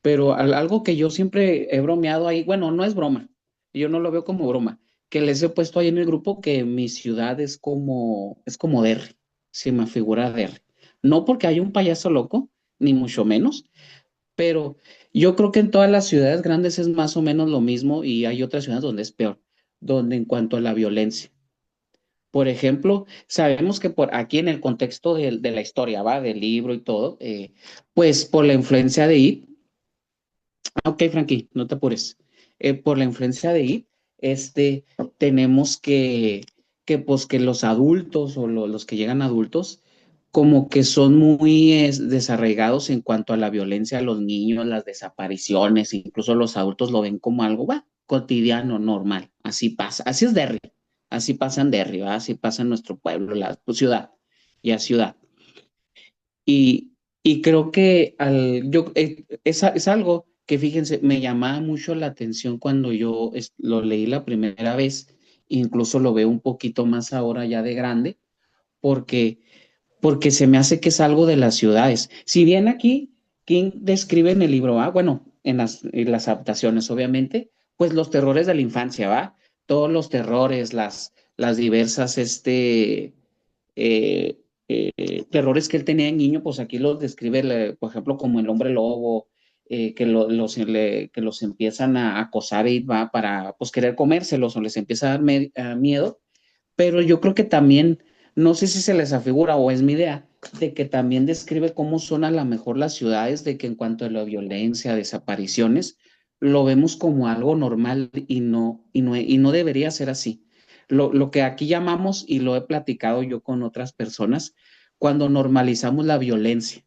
Speaker 1: Pero algo que yo siempre he bromeado ahí, bueno, no es broma, yo no lo veo como broma, que les he puesto ahí en el grupo que mi ciudad es como Derry, se me figura Derry. No porque haya un payaso loco, ni mucho menos, pero yo creo que en todas las ciudades grandes es más o menos lo mismo y hay otras ciudades donde es peor, donde en cuanto a la violencia. Por ejemplo, sabemos que por aquí en el contexto de la historia, va, del libro y todo, pues por la influencia de It. Ok, Frankie, no te apures. Por la influencia de IT, este, tenemos pues, que los adultos o los que llegan adultos, como que son muy desarraigados en cuanto a la violencia a los niños, las desapariciones, incluso los adultos lo ven como algo, va, cotidiano, normal. Así pasa, así es Derry, así pasa en Derry, ¿va? Así pasa en nuestro pueblo, la pues, ciudad y a ciudad. Y, y creo que es algo que, fíjense, me llamaba mucho la atención cuando yo lo leí la primera vez, incluso lo veo un poquito más ahora ya de grande, porque, porque se me hace que es algo de las ciudades. Si bien aquí King describe en el libro, bueno, en las adaptaciones, obviamente, pues los terrores de la infancia, ¿va? Todos los terrores, las diversas, eh, terrores que él tenía de niño, pues aquí los describe, por ejemplo, como el hombre lobo, que los empiezan a acosar y va para pues querer comérselos o les empieza a dar miedo, pero yo creo que también, no sé si se les afigura o es mi idea, de que también describe cómo son a lo mejor las ciudades, de que en cuanto a la violencia, desapariciones, lo vemos como algo normal y no debería ser así. Lo que aquí llamamos, y lo he platicado yo con otras personas, cuando normalizamos la violencia.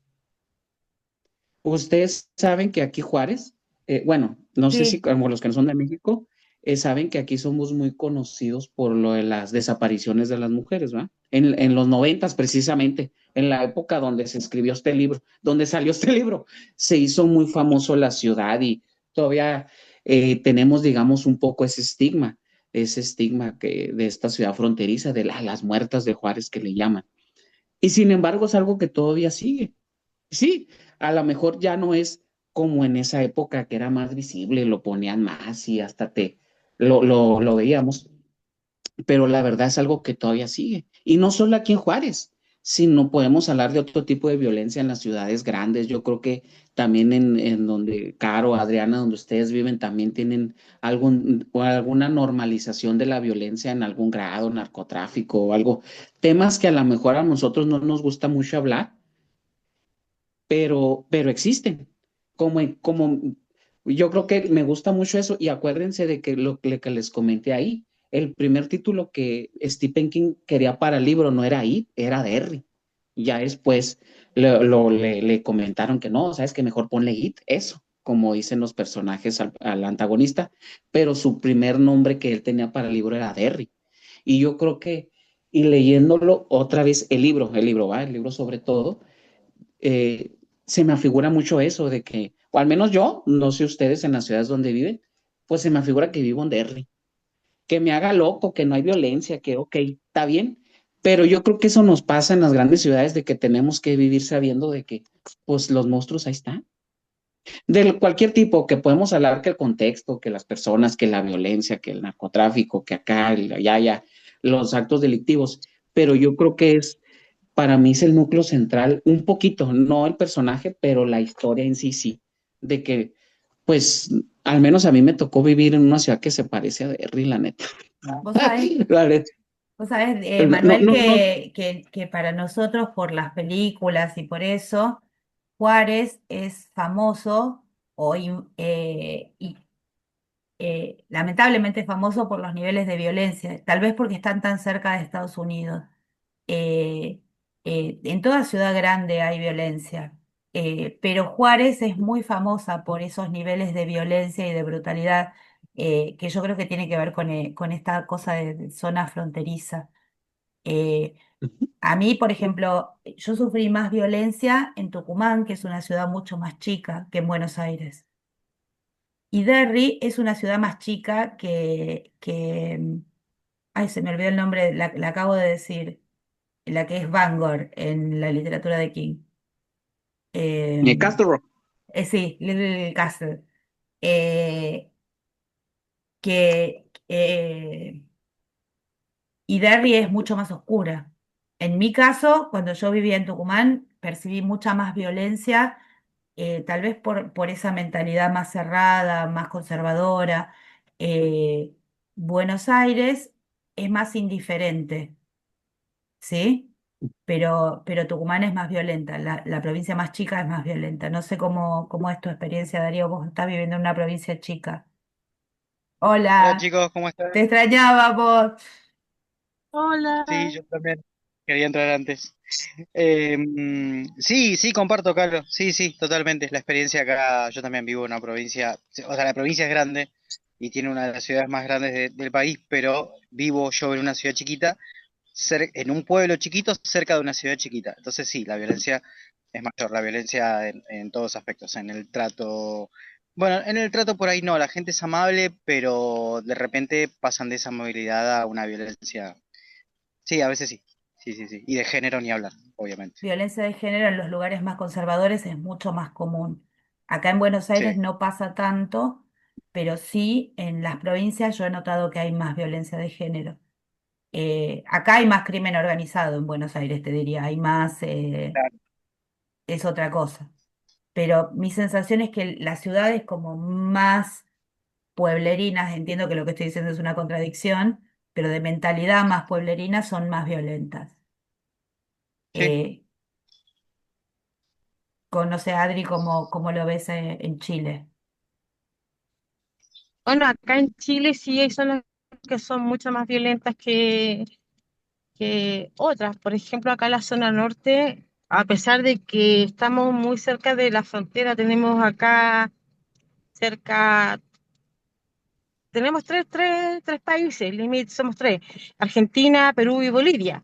Speaker 1: Ustedes saben que aquí Juárez, bueno, no sé si
Speaker 2: Sí,
Speaker 1: como los que no son de México, saben que aquí somos muy conocidos por lo de las desapariciones de las mujeres, ¿va? En los 90 precisamente, en la época donde se escribió este libro, donde salió este libro, se hizo muy famoso la ciudad y todavía tenemos, digamos, un poco ese estigma de esta ciudad fronteriza, de las muertas de Juárez que le llaman. Y sin embargo es algo que todavía sigue. Sí, a lo mejor ya no es como en esa época que era más visible, lo ponían más y hasta lo veíamos, pero la verdad es algo que todavía sigue. Y no solo aquí en Juárez, sino podemos hablar de otro tipo de violencia en las ciudades grandes. Yo creo que también en donde, Caro, Adriana, donde ustedes viven, también tienen o alguna normalización de la violencia en algún grado, narcotráfico o algo. Temas que a lo mejor a nosotros no nos gusta mucho hablar, pero existen. Como yo creo que me gusta mucho eso y acuérdense de que lo que les comenté ahí, el primer título que Stephen King quería para el libro no era It, era Derry. Ya después le comentaron que no, sabes que mejor ponle It, eso, como dicen los personajes al antagonista, pero su primer nombre que él tenía para el libro era Derry. Y yo creo que, y leyéndolo otra vez el libro sobre todo, se me afigura mucho eso de que, o al menos yo, no sé ustedes en las ciudades donde viven, pues se me afigura que vivo en Derry, que me haga loco, que no hay violencia, que ok, está bien, pero yo creo que eso nos pasa en las grandes ciudades de que tenemos que vivir sabiendo de que, pues los monstruos ahí están, de cualquier tipo, que podemos hablar que el contexto, que las personas, que la violencia, que el narcotráfico, que acá, allá, los actos delictivos, pero yo creo que es para mí es el núcleo central, un poquito, no el personaje, pero la historia en sí, sí, de que, pues, al menos a mí me tocó vivir en una ciudad que se parece a Derry, la neta.
Speaker 2: Vos sabés,
Speaker 1: La neta.
Speaker 2: vos sabés,
Speaker 1: No,
Speaker 2: Manuel,
Speaker 1: no, no.
Speaker 2: que para nosotros, por las películas y por eso, Juárez es famoso o lamentablemente famoso por los niveles de violencia, tal vez porque están tan cerca de Estados Unidos. Eh, en toda ciudad grande hay violencia, pero Juárez es muy famosa por esos niveles de violencia y de brutalidad, que yo creo que tiene que ver con esta cosa de zona fronteriza. Eh, a mí, por ejemplo, yo sufrí más violencia en Tucumán, que es una ciudad mucho más chica que en Buenos Aires. Y Derry es una ciudad más chica ay, se me olvidó el nombre, la acabo de decir, la que es Bangor en la literatura de King. Eh,
Speaker 1: Castle Rock.
Speaker 2: sí, Little Castle. Eh, que y Derry es mucho más oscura. En mi caso, cuando yo vivía en Tucumán, percibí mucha más violencia, tal vez por esa mentalidad más cerrada, más conservadora. Eh, Buenos Aires es más indiferente, ¿sí? Pero Tucumán es más violenta, la provincia más chica es más violenta. No sé cómo es tu experiencia, Darío, vos estás viviendo en una provincia chica.
Speaker 6: Hola
Speaker 2: Hola,
Speaker 6: chicos, ¿cómo
Speaker 2: te
Speaker 6: están?
Speaker 2: extrañaba vos.
Speaker 6: Sí,
Speaker 3: Hola.
Speaker 6: yo también quería entrar antes. Sí, sí, comparto, Carlos. Sí, sí, totalmente. La experiencia acá, yo también vivo en una provincia, o sea, la provincia es grande y tiene una de las ciudades más grandes del país, pero vivo yo en una ciudad chiquita, en un pueblo chiquito cerca de una ciudad chiquita. Entonces sí, la violencia es mayor, la violencia en todos aspectos, en el trato. Bueno, en el trato por ahí no, la gente es amable, pero de repente pasan de esa amabilidad a una violencia. Sí, a veces sí. Sí, sí, sí. Y de género ni hablar, obviamente.
Speaker 2: Violencia de género en los lugares más conservadores es mucho más común. Acá en Buenos
Speaker 6: Sí,
Speaker 2: Aires no pasa tanto, pero sí en las provincias yo he notado que hay más violencia de género. Acá hay más crimen organizado en Buenos Aires, te diría, hay más,
Speaker 6: claro.
Speaker 2: es otra cosa. Pero mi sensación es que las ciudades como más pueblerinas, entiendo que lo que estoy diciendo es una contradicción, pero de mentalidad más pueblerina son más violentas.
Speaker 6: Sí.
Speaker 2: Eh, Conoce a Adri cómo lo ves en Chile.
Speaker 3: Bueno, acá en Chile sí hay zonas que son mucho más violentas que otras. Por ejemplo, acá en la zona norte, a pesar de que estamos muy cerca de la frontera, tenemos acá cerca, tenemos tres países, límite, somos tres, Argentina, Perú y Bolivia.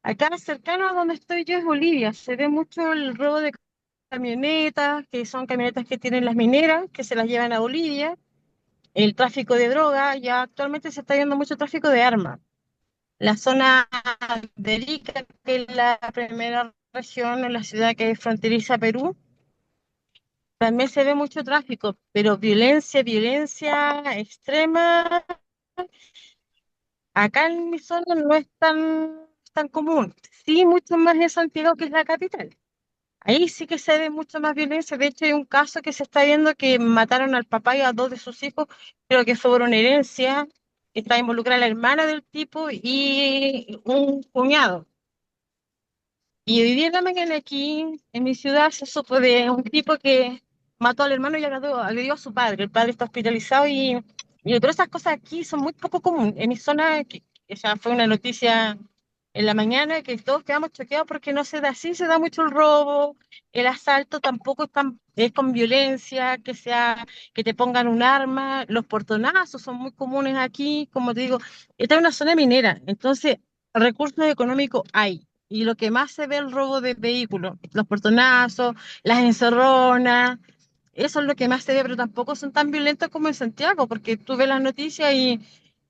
Speaker 3: Acá cercano a donde estoy yo es Bolivia, se ve mucho el robo de camionetas, que son camionetas que tienen las mineras, que se las llevan a Bolivia, el tráfico de droga, ya actualmente se está viendo mucho tráfico de armas. La zona de Arica, que es la primera región en la ciudad que es fronteriza a Perú, también se ve mucho tráfico, pero violencia extrema, acá en mi zona no es tan común. Sí, mucho más en Santiago, que es la capital. Ahí sí que se ve mucho más violencia. De hecho, hay un caso que se está viendo que mataron al papá y a dos de sus hijos, creo que fue por una herencia. Está involucrada la hermana del tipo y un cuñado. Y hoy día en la mañana aquí en mi ciudad se supo de un tipo que mató al hermano y agredió a su padre. El padre está hospitalizado pero esas cosas aquí son muy poco comunes. En mi zona, que ya fue una noticia en la mañana, que todos quedamos choqueados porque no se da así, se da mucho el robo, el asalto tampoco es con violencia, que te pongan un arma, los portonazos son muy comunes aquí, como te digo, esta es una zona minera, entonces recursos económicos hay. Y lo que más se ve es el robo de vehículos, los portonazos, las encerronas, eso es lo que más se ve, pero tampoco son tan violentos como en Santiago, porque tú ves las noticias y,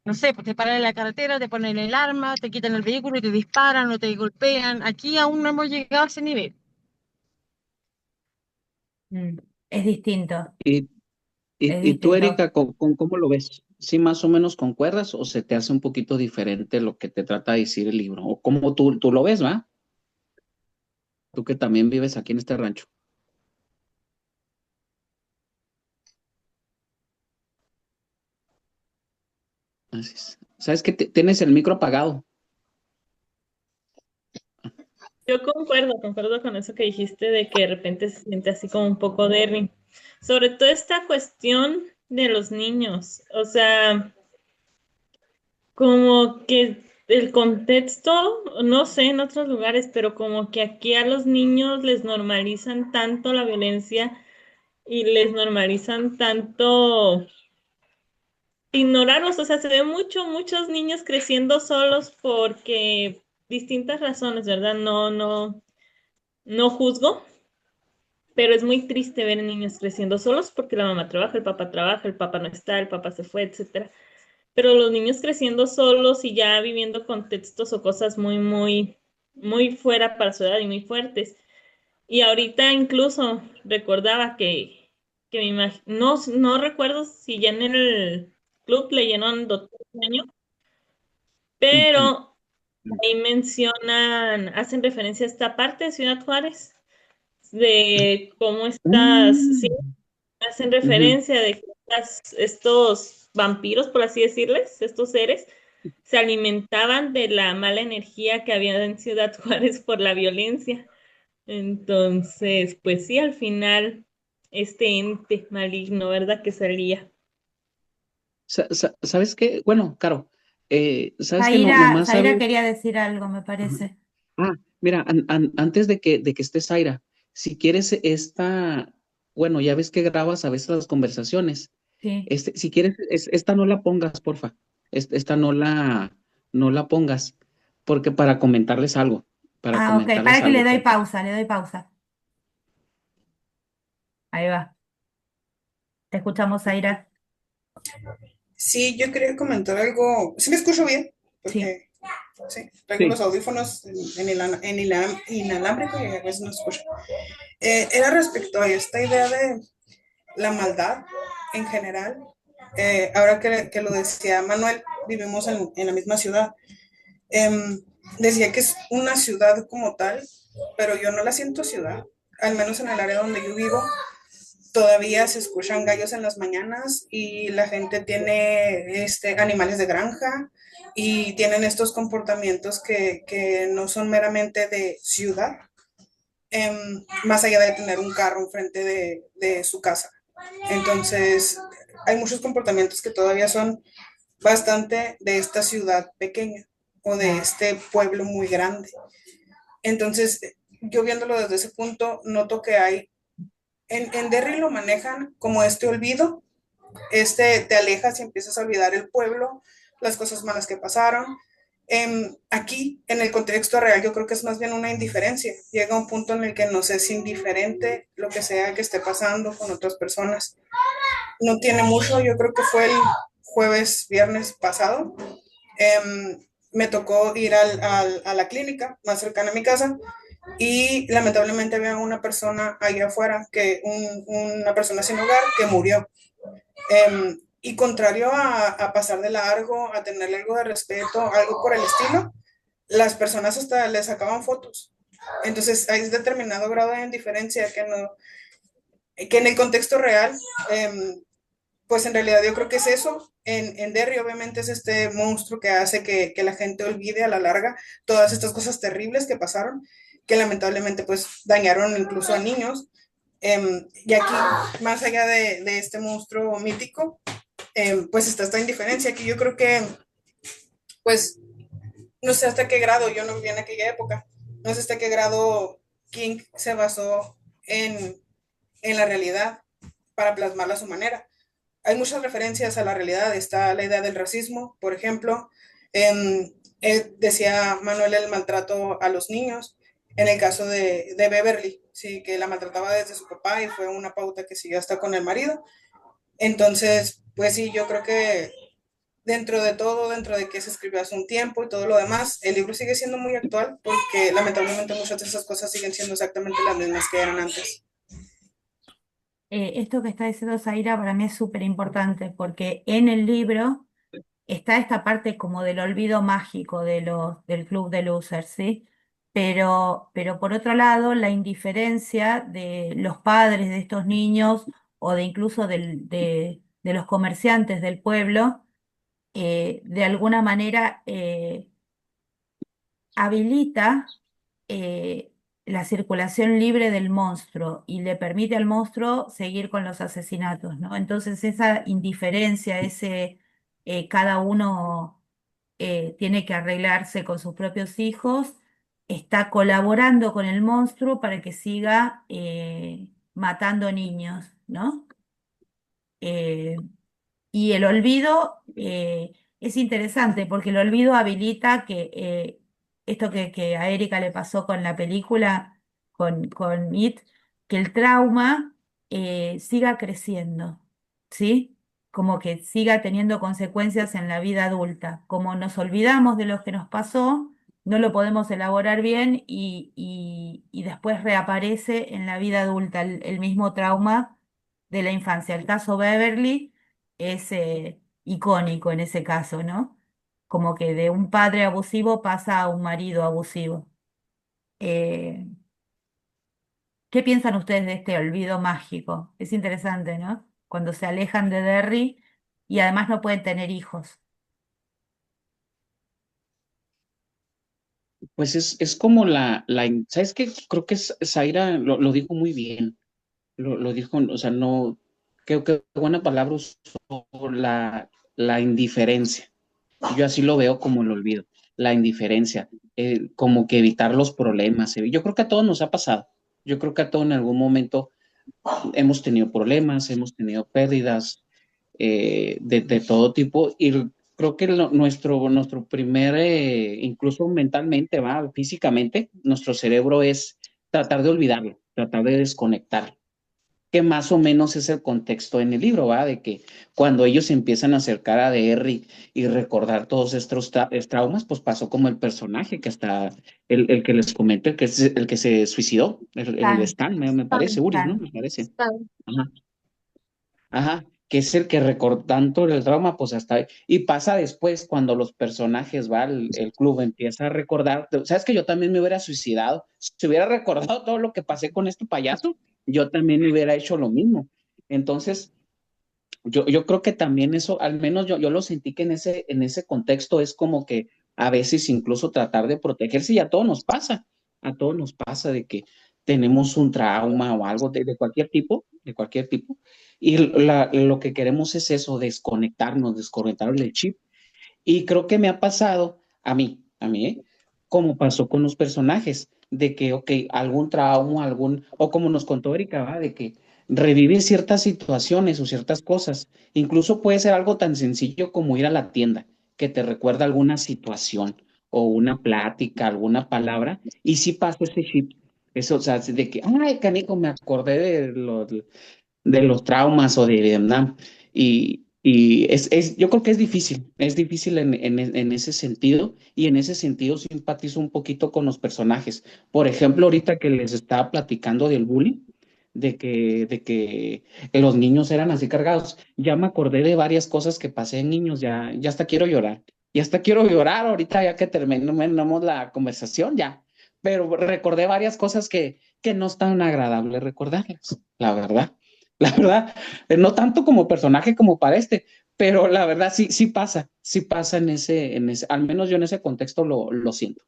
Speaker 3: no sé, pues te paran en la carretera, te ponen el arma, te quitan el vehículo y te disparan o te golpean. Aquí aún no hemos llegado a ese nivel.
Speaker 2: Mm, Es distinto,
Speaker 1: Y,
Speaker 2: es
Speaker 1: y tú,
Speaker 2: distinto.
Speaker 1: Erika, ¿cómo lo ves? ¿Sí más o menos concuerdas o se te hace un poquito diferente lo que te trata de decir el libro? ¿O cómo tú lo ves, va? Tú que también vives aquí en este rancho. Así es. ¿Sabes que tienes el micro apagado?
Speaker 5: Yo concuerdo con eso que dijiste de que de repente se siente así como un poco débil. Sobre todo esta cuestión de los niños. O sea, como que el contexto, no sé en otros lugares, pero como que aquí a los niños les normalizan tanto la violencia y les normalizan tanto ignorarlos. O sea, se ve muchos niños creciendo solos porque distintas razones, ¿verdad? No juzgo, pero es muy triste ver niños creciendo solos porque la mamá trabaja, el papá no está, el papá se fue, etcétera. Pero los niños creciendo solos y ya viviendo contextos o cosas muy fuera para su edad y muy fuertes. Y ahorita incluso recordaba que no recuerdo si ya en el club leyeron Doctor Sueño,
Speaker 1: Ujú.
Speaker 5: pero ahí mencionan, hacen referencia a esta parte de Ciudad Juárez, de cómo sí,
Speaker 1: Mm,
Speaker 5: hacen
Speaker 1: ujú.
Speaker 5: referencia de que estos vampiros, por así decirles, estos seres, se alimentaban de la mala energía que había en Ciudad Juárez por la violencia. Entonces, pues sí, al final, este ente maligno, ¿verdad? Que salía.
Speaker 1: ¿Sabes qué? Bueno, Caro, ¿sabes qué? No,
Speaker 2: Zaira,
Speaker 1: nomás
Speaker 2: Zaira
Speaker 1: sabes.
Speaker 2: quería decir algo, me
Speaker 1: Ajá.
Speaker 2: parece.
Speaker 1: Mira, antes de que estés Zaira, si quieres bueno, ya ves que grabas a veces las conversaciones.
Speaker 2: Sí.
Speaker 1: Si quieres, esta no la pongas, porfa. Esta no la pongas, porque para
Speaker 2: Ah, ok,
Speaker 1: comentarles
Speaker 2: para que
Speaker 1: algo, porque
Speaker 2: le doy pausa. Ahí va. Te escuchamos, Zaira.
Speaker 7: Sí, yo quería comentar algo. ¿Sí me escucho bien?
Speaker 2: Sí.
Speaker 7: Porque sí, traigo los
Speaker 1: sí.
Speaker 7: audífonos inalámbrico y a veces no escucho. Era respecto a esta idea de la maldad en general. Ahora que lo decía Manuel, vivimos en la misma ciudad. Em, Decía que es una ciudad como tal, pero yo no la siento ciudad. Al menos en el área donde yo vivo, todavía se escuchan gallos en las mañanas y la gente tiene animales de granja y tienen estos comportamientos que no son meramente de ciudad, más allá de tener un carro enfrente de su casa. Entonces, hay muchos comportamientos que todavía son bastante de esta ciudad pequeña o de
Speaker 2: Claro.
Speaker 7: este pueblo muy grande. Entonces, yo viéndolo desde ese punto, noto que hay en Derry lo manejan como este olvido, te alejas y empiezas a olvidar el pueblo, las cosas malas que pasaron. Aquí, en el contexto real, yo creo que es más bien una indiferencia. Llega un punto en el que nos es indiferente lo que sea que esté pasando con otras personas. No tiene mucho, yo creo que fue el viernes pasado. Me tocó ir a la clínica más cercana a mi casa y lamentablemente había una persona allá afuera, una persona sin hogar que murió. Y contrario a pasar de largo, a tenerle algo de respeto, algo por el estilo, las personas hasta le sacaban fotos. Entonces hay determinado grado de indiferencia que en el contexto real, pues en realidad yo creo que es eso. En Derry obviamente es este monstruo que hace que la gente olvide a la larga todas estas cosas terribles que pasaron, que lamentablemente pues dañaron incluso a niños. Y aquí, más allá de este monstruo mítico, pues está esta indiferencia que yo creo que, pues, no sé hasta qué grado, yo no viví en aquella época, no sé hasta qué grado King se basó en la realidad para plasmarla a su manera. Hay muchas referencias a la realidad, está la idea del racismo, por ejemplo, decía Manuel el maltrato a los niños, en el caso de Beverly, sí, que la maltrataba desde su papá y fue una pauta que siguió hasta con el marido. Entonces, pues sí, yo creo que dentro de todo, dentro de que se escribió hace un tiempo y todo lo demás, el libro sigue siendo muy actual porque lamentablemente muchas de esas cosas siguen siendo exactamente las mismas que eran antes.
Speaker 2: Esto que está diciendo Zaira para mí es súper importante porque en el libro está esta parte como del olvido mágico del club de losers, ¿sí? Pero por otro lado, la indiferencia de los padres de estos niños o de incluso de los comerciantes del pueblo, de alguna manera habilita la circulación libre del monstruo y le permite al monstruo seguir con los asesinatos, ¿no? Entonces esa indiferencia, cada uno tiene que arreglarse con sus propios hijos, está colaborando con el monstruo para que siga matando niños, ¿no? Eh, y el olvido es interesante porque el olvido habilita que esto que a Erika le pasó con la película, con It, que el trauma siga creciendo, ¿sí? Como que siga teniendo consecuencias en la vida adulta. Como nos olvidamos de lo que nos pasó, no lo podemos elaborar bien y después reaparece en la vida adulta el mismo trauma de la infancia. El caso Beverly es icónico en ese caso, ¿no? Como que de un padre abusivo pasa a un marido abusivo. Eh, ¿Qué piensan ustedes de este olvido mágico? Es interesante, ¿no? Cuando se alejan de Derry y además no pueden tener hijos.
Speaker 1: Pues es como ¿sabes qué? Creo que Zaira lo dijo muy bien, lo dijo, o sea, no, creo que buena palabra usó la indiferencia. Yo así lo veo como el olvido, la indiferencia, como que evitar los problemas. Yo creo que a todos nos ha pasado. Yo creo que a todos en algún momento hemos tenido problemas, hemos tenido pérdidas de todo tipo y creo que nuestro primer, incluso mentalmente, va, físicamente, nuestro cerebro es tratar de olvidarlo, tratar de desconectar, que más o menos es el contexto en el libro, ¿va? De que cuando ellos se empiezan a acercar a DR y recordar todos estos traumas, pues pasó como el personaje que hasta el que les comento, el que se suicidó, el
Speaker 2: Tan,
Speaker 1: Stan, me parece, Uri, ¿no?
Speaker 2: tan.
Speaker 1: Me parece. Ajá. Ajá, que es el que recorda tanto el trauma, pues hasta, y pasa después cuando los personajes, va, el club empieza a recordar, sabes que yo también me hubiera suicidado, si hubiera recordado todo lo que pasé con este payaso, yo también hubiera hecho lo mismo. Entonces, yo creo que también eso, al menos yo lo sentí que en ese contexto es como que a veces incluso tratar de protegerse y a todos nos pasa de que tenemos un trauma o algo de cualquier tipo, y lo que queremos es eso, desconectar del chip. Y creo que me ha pasado como pasó con los personajes, de que, ok, algún trauma, o como nos contó Erika, ¿va? De que revivir ciertas situaciones o ciertas cosas, incluso puede ser algo tan sencillo como ir a la tienda, que te recuerda alguna situación o una plática, alguna palabra, y sí pasa ese chip. Eso, o sea, de que, ay, canico, me acordé de los traumas o de Vietnam. Y yo creo que es difícil en ese sentido, y en ese sentido simpatizo un poquito con los personajes. Por ejemplo, ahorita que les estaba platicando del bullying, de que los niños eran así cargados, ya me acordé de varias cosas que pasé en niños, ya hasta quiero llorar. Y hasta quiero llorar ahorita ya que terminamos la conversación, ya. Pero recordé varias cosas que no es tan agradable recordarlas, la verdad. La verdad, no tanto como personaje como para pero la verdad sí pasa al menos yo en ese contexto lo siento.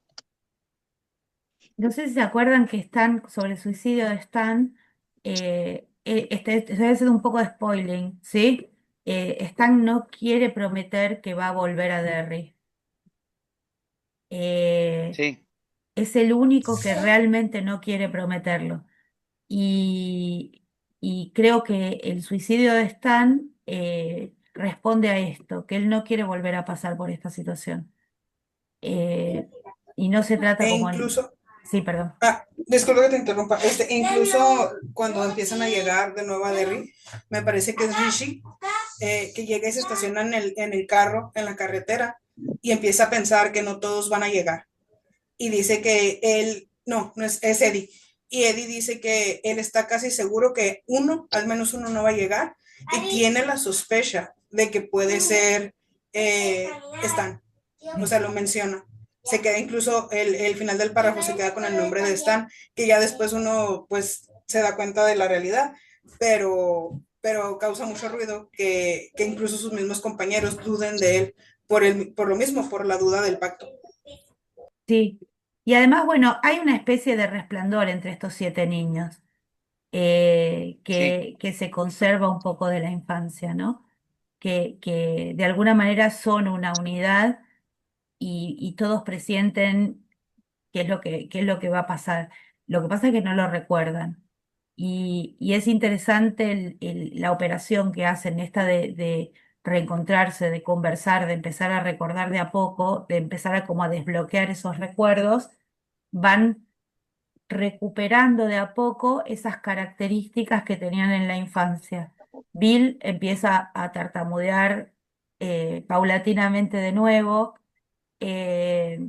Speaker 2: No sé si se acuerdan que Stan, sobre el suicidio de Stan, estoy haciendo un poco de spoiling, ¿sí? Stan no quiere prometer que va a volver a Derry. Eh,
Speaker 6: Sí,
Speaker 2: es el único que realmente no quiere prometerlo. Y, y creo que el suicidio de Stan responde a esto, que él no quiere volver a pasar por esta situación. Eh, y no se trata
Speaker 7: E
Speaker 2: como...
Speaker 7: incluso,
Speaker 2: Sí, perdón.
Speaker 7: disculpa que te interrumpa, incluso cuando empiezan a llegar de nuevo a Derry, me parece que es Rishi, que llega y se estaciona en el carro, en la carretera, y empieza a pensar que no todos van a llegar. Y dice que él, no es Eddie, y Eddie dice que él está casi seguro que al menos uno no va a llegar y tiene la sospecha de que puede ser Stan. O sea, lo menciona. Se queda incluso el final del párrafo se queda con el nombre de Stan, que ya después uno pues se da cuenta de la realidad, pero causa mucho ruido que incluso sus mismos compañeros duden de él por lo mismo, por la duda del pacto.
Speaker 2: Sí. Y además, bueno, hay una especie de resplandor entre estos 7 niños,
Speaker 6: Sí.
Speaker 2: que se conserva un poco de la infancia, ¿no? Que de alguna manera son una unidad y todos presienten qué es lo que va a pasar. Lo que pasa es que no lo recuerdan. Y es interesante la operación que hacen, esta de reencontrarse, de conversar, de empezar a recordar de a poco, de empezar a como a desbloquear esos recuerdos, van recuperando de a poco esas características que tenían en la infancia. Bill empieza a tartamudear paulatinamente de nuevo. eh,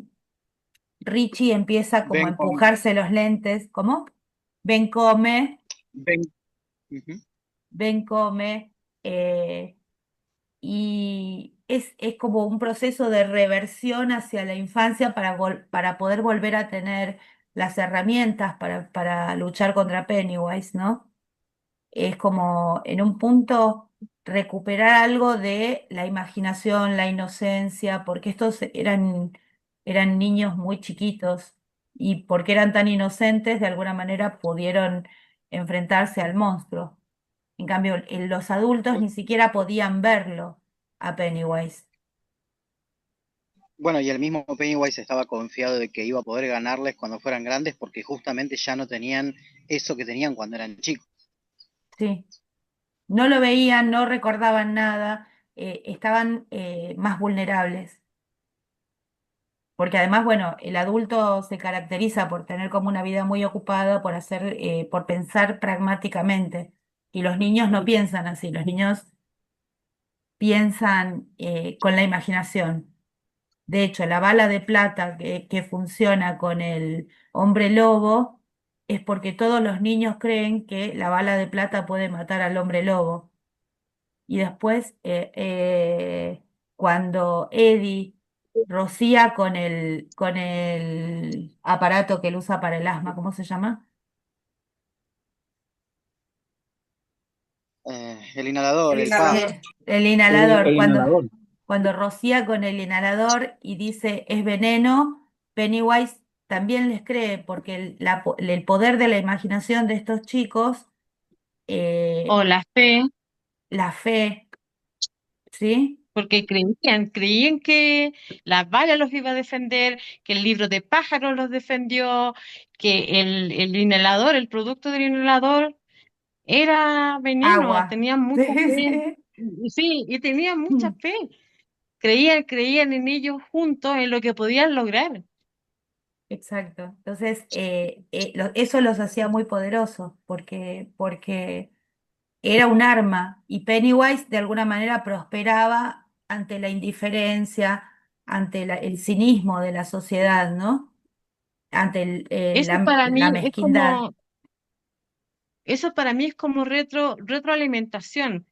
Speaker 2: Richie empieza como a
Speaker 6: Ven con,
Speaker 2: empujarse los lentes. ¿Cómo? Ben come,
Speaker 6: ven, ujú.
Speaker 2: Ben come. eh, y es como un proceso de reversión hacia la infancia para poder volver a tener las herramientas para luchar contra Pennywise, ¿no? Es como en un punto recuperar algo de la imaginación, la inocencia, porque estos eran niños muy chiquitos y porque eran tan inocentes, de alguna manera pudieron enfrentarse al monstruo. En cambio, los adultos ni siquiera podían verlo a Pennywise.
Speaker 6: Bueno, y el mismo Pennywise estaba confiado de que iba a poder ganarles cuando fueran grandes porque justamente ya no tenían eso que tenían cuando eran chicos.
Speaker 2: Sí, no lo veían, no recordaban nada, estaban más vulnerables. Porque además, bueno, el adulto se caracteriza por tener como una vida muy ocupada, por pensar pragmáticamente. Y los niños no piensan así, los niños piensan con la imaginación. De hecho, la bala de plata que funciona con el hombre lobo es porque todos los niños creen que la bala de plata puede matar al hombre lobo. Y después, cuando Eddie rocía con el aparato que él usa para el asma, ¿cómo se llama?
Speaker 6: El inhalador,
Speaker 7: El
Speaker 6: el PAF.
Speaker 7: inhalador.
Speaker 2: El inhalador.
Speaker 1: El inhalador.
Speaker 2: Cuando rocía con el inhalador y dice es veneno, Pennywise también les cree, porque el poder de la imaginación de estos chicos,
Speaker 3: O
Speaker 2: eh,
Speaker 3: la fe,
Speaker 2: la fe, ¿sí?
Speaker 3: porque creían que la bala los iba a defender, que el libro de pájaros los defendió, que el inhalador, el producto del inhalador era veneno,
Speaker 2: Agua.
Speaker 3: tenían mucha fe. Sí, y tenían mucha
Speaker 2: Sí.
Speaker 3: fe. Creían en ellos juntos, en lo que podían lograr.
Speaker 2: Exacto. Entonces, eso los hacía muy poderosos, porque era un arma y Pennywise de alguna manera prosperaba ante la indiferencia, ante el cinismo de la sociedad, ¿no? Ante
Speaker 3: Eso para
Speaker 2: la
Speaker 3: mí es
Speaker 2: mezquindad.
Speaker 3: como, eso para mí es como retroalimentación.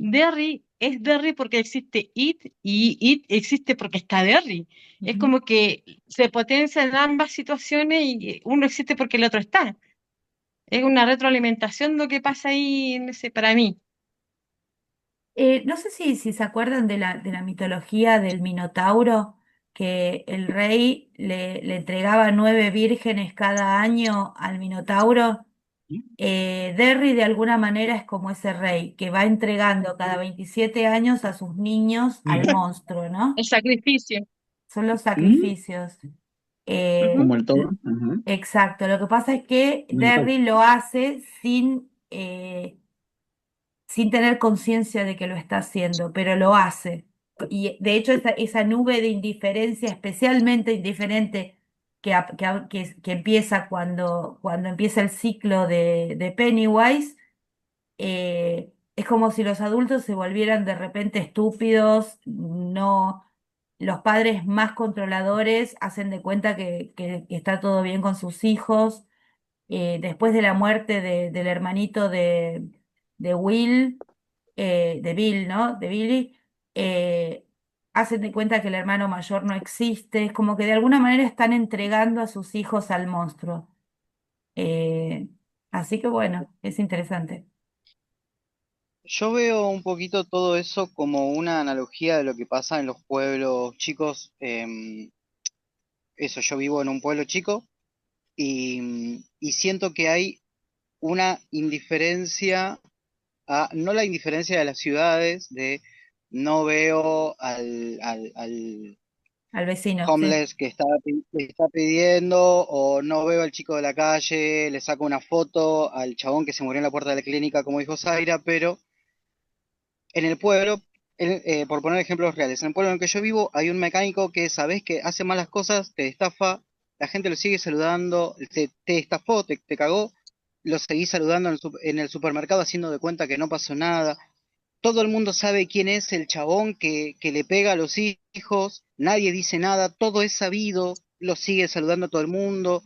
Speaker 3: Derry es Derry porque existe It y It existe porque está Derry. Es
Speaker 2: Ujú.
Speaker 3: como que se potencian ambas situaciones y uno existe porque el otro está. Es una retroalimentación lo que pasa ahí para mí.
Speaker 2: No sé si se acuerdan de la mitología del Minotauro, que el rey le entregaba 9 vírgenes cada año al Minotauro. Derry de alguna manera es como ese rey que va entregando cada 27 años a sus niños al monstruo, ¿no?
Speaker 3: El sacrificio.
Speaker 2: Son los
Speaker 1: Mm,
Speaker 2: sacrificios. Eh,
Speaker 1: Como el toro.
Speaker 2: l-
Speaker 1: Ajá.
Speaker 2: exacto, lo que pasa es que
Speaker 1: Minotauro.
Speaker 2: Derry lo hace sin tener conciencia de que lo está haciendo, pero lo hace. Y de hecho esa nube de indiferencia, especialmente indiferente, que empieza cuando empieza el ciclo de Pennywise, es como si los adultos se volvieran de repente estúpidos, no, los padres más controladores hacen de cuenta que está todo bien con sus hijos, después de la muerte del hermanito de Will, de Bill, ¿no? De Billy, eh, hacen de cuenta que el hermano mayor no existe, es como que de alguna manera están entregando a sus hijos al monstruo. Eh, Así que bueno, es interesante.
Speaker 6: Yo veo un poquito todo eso como una analogía de lo que pasa en los pueblos chicos. Eso, yo vivo en un pueblo chico y siento que hay una indiferencia, no la indiferencia de las ciudades, de no veo al
Speaker 2: Al vecino, sí.
Speaker 6: homeless que está pidiendo, o no veo al chico de la calle, le saco una foto al chabón que se murió en la puerta de la clínica, como dijo Zaira, pero en el pueblo, por poner ejemplos reales, en el pueblo en el que yo vivo hay un mecánico que sabes que hace malas cosas, te estafa, la gente lo sigue saludando, te estafó, te cagó, lo seguís saludando en el supermercado haciendo de cuenta que no pasó nada. Todo el mundo sabe quién es el chabón que le pega a los hijos, nadie dice nada, todo es sabido, lo sigue saludando a todo el mundo,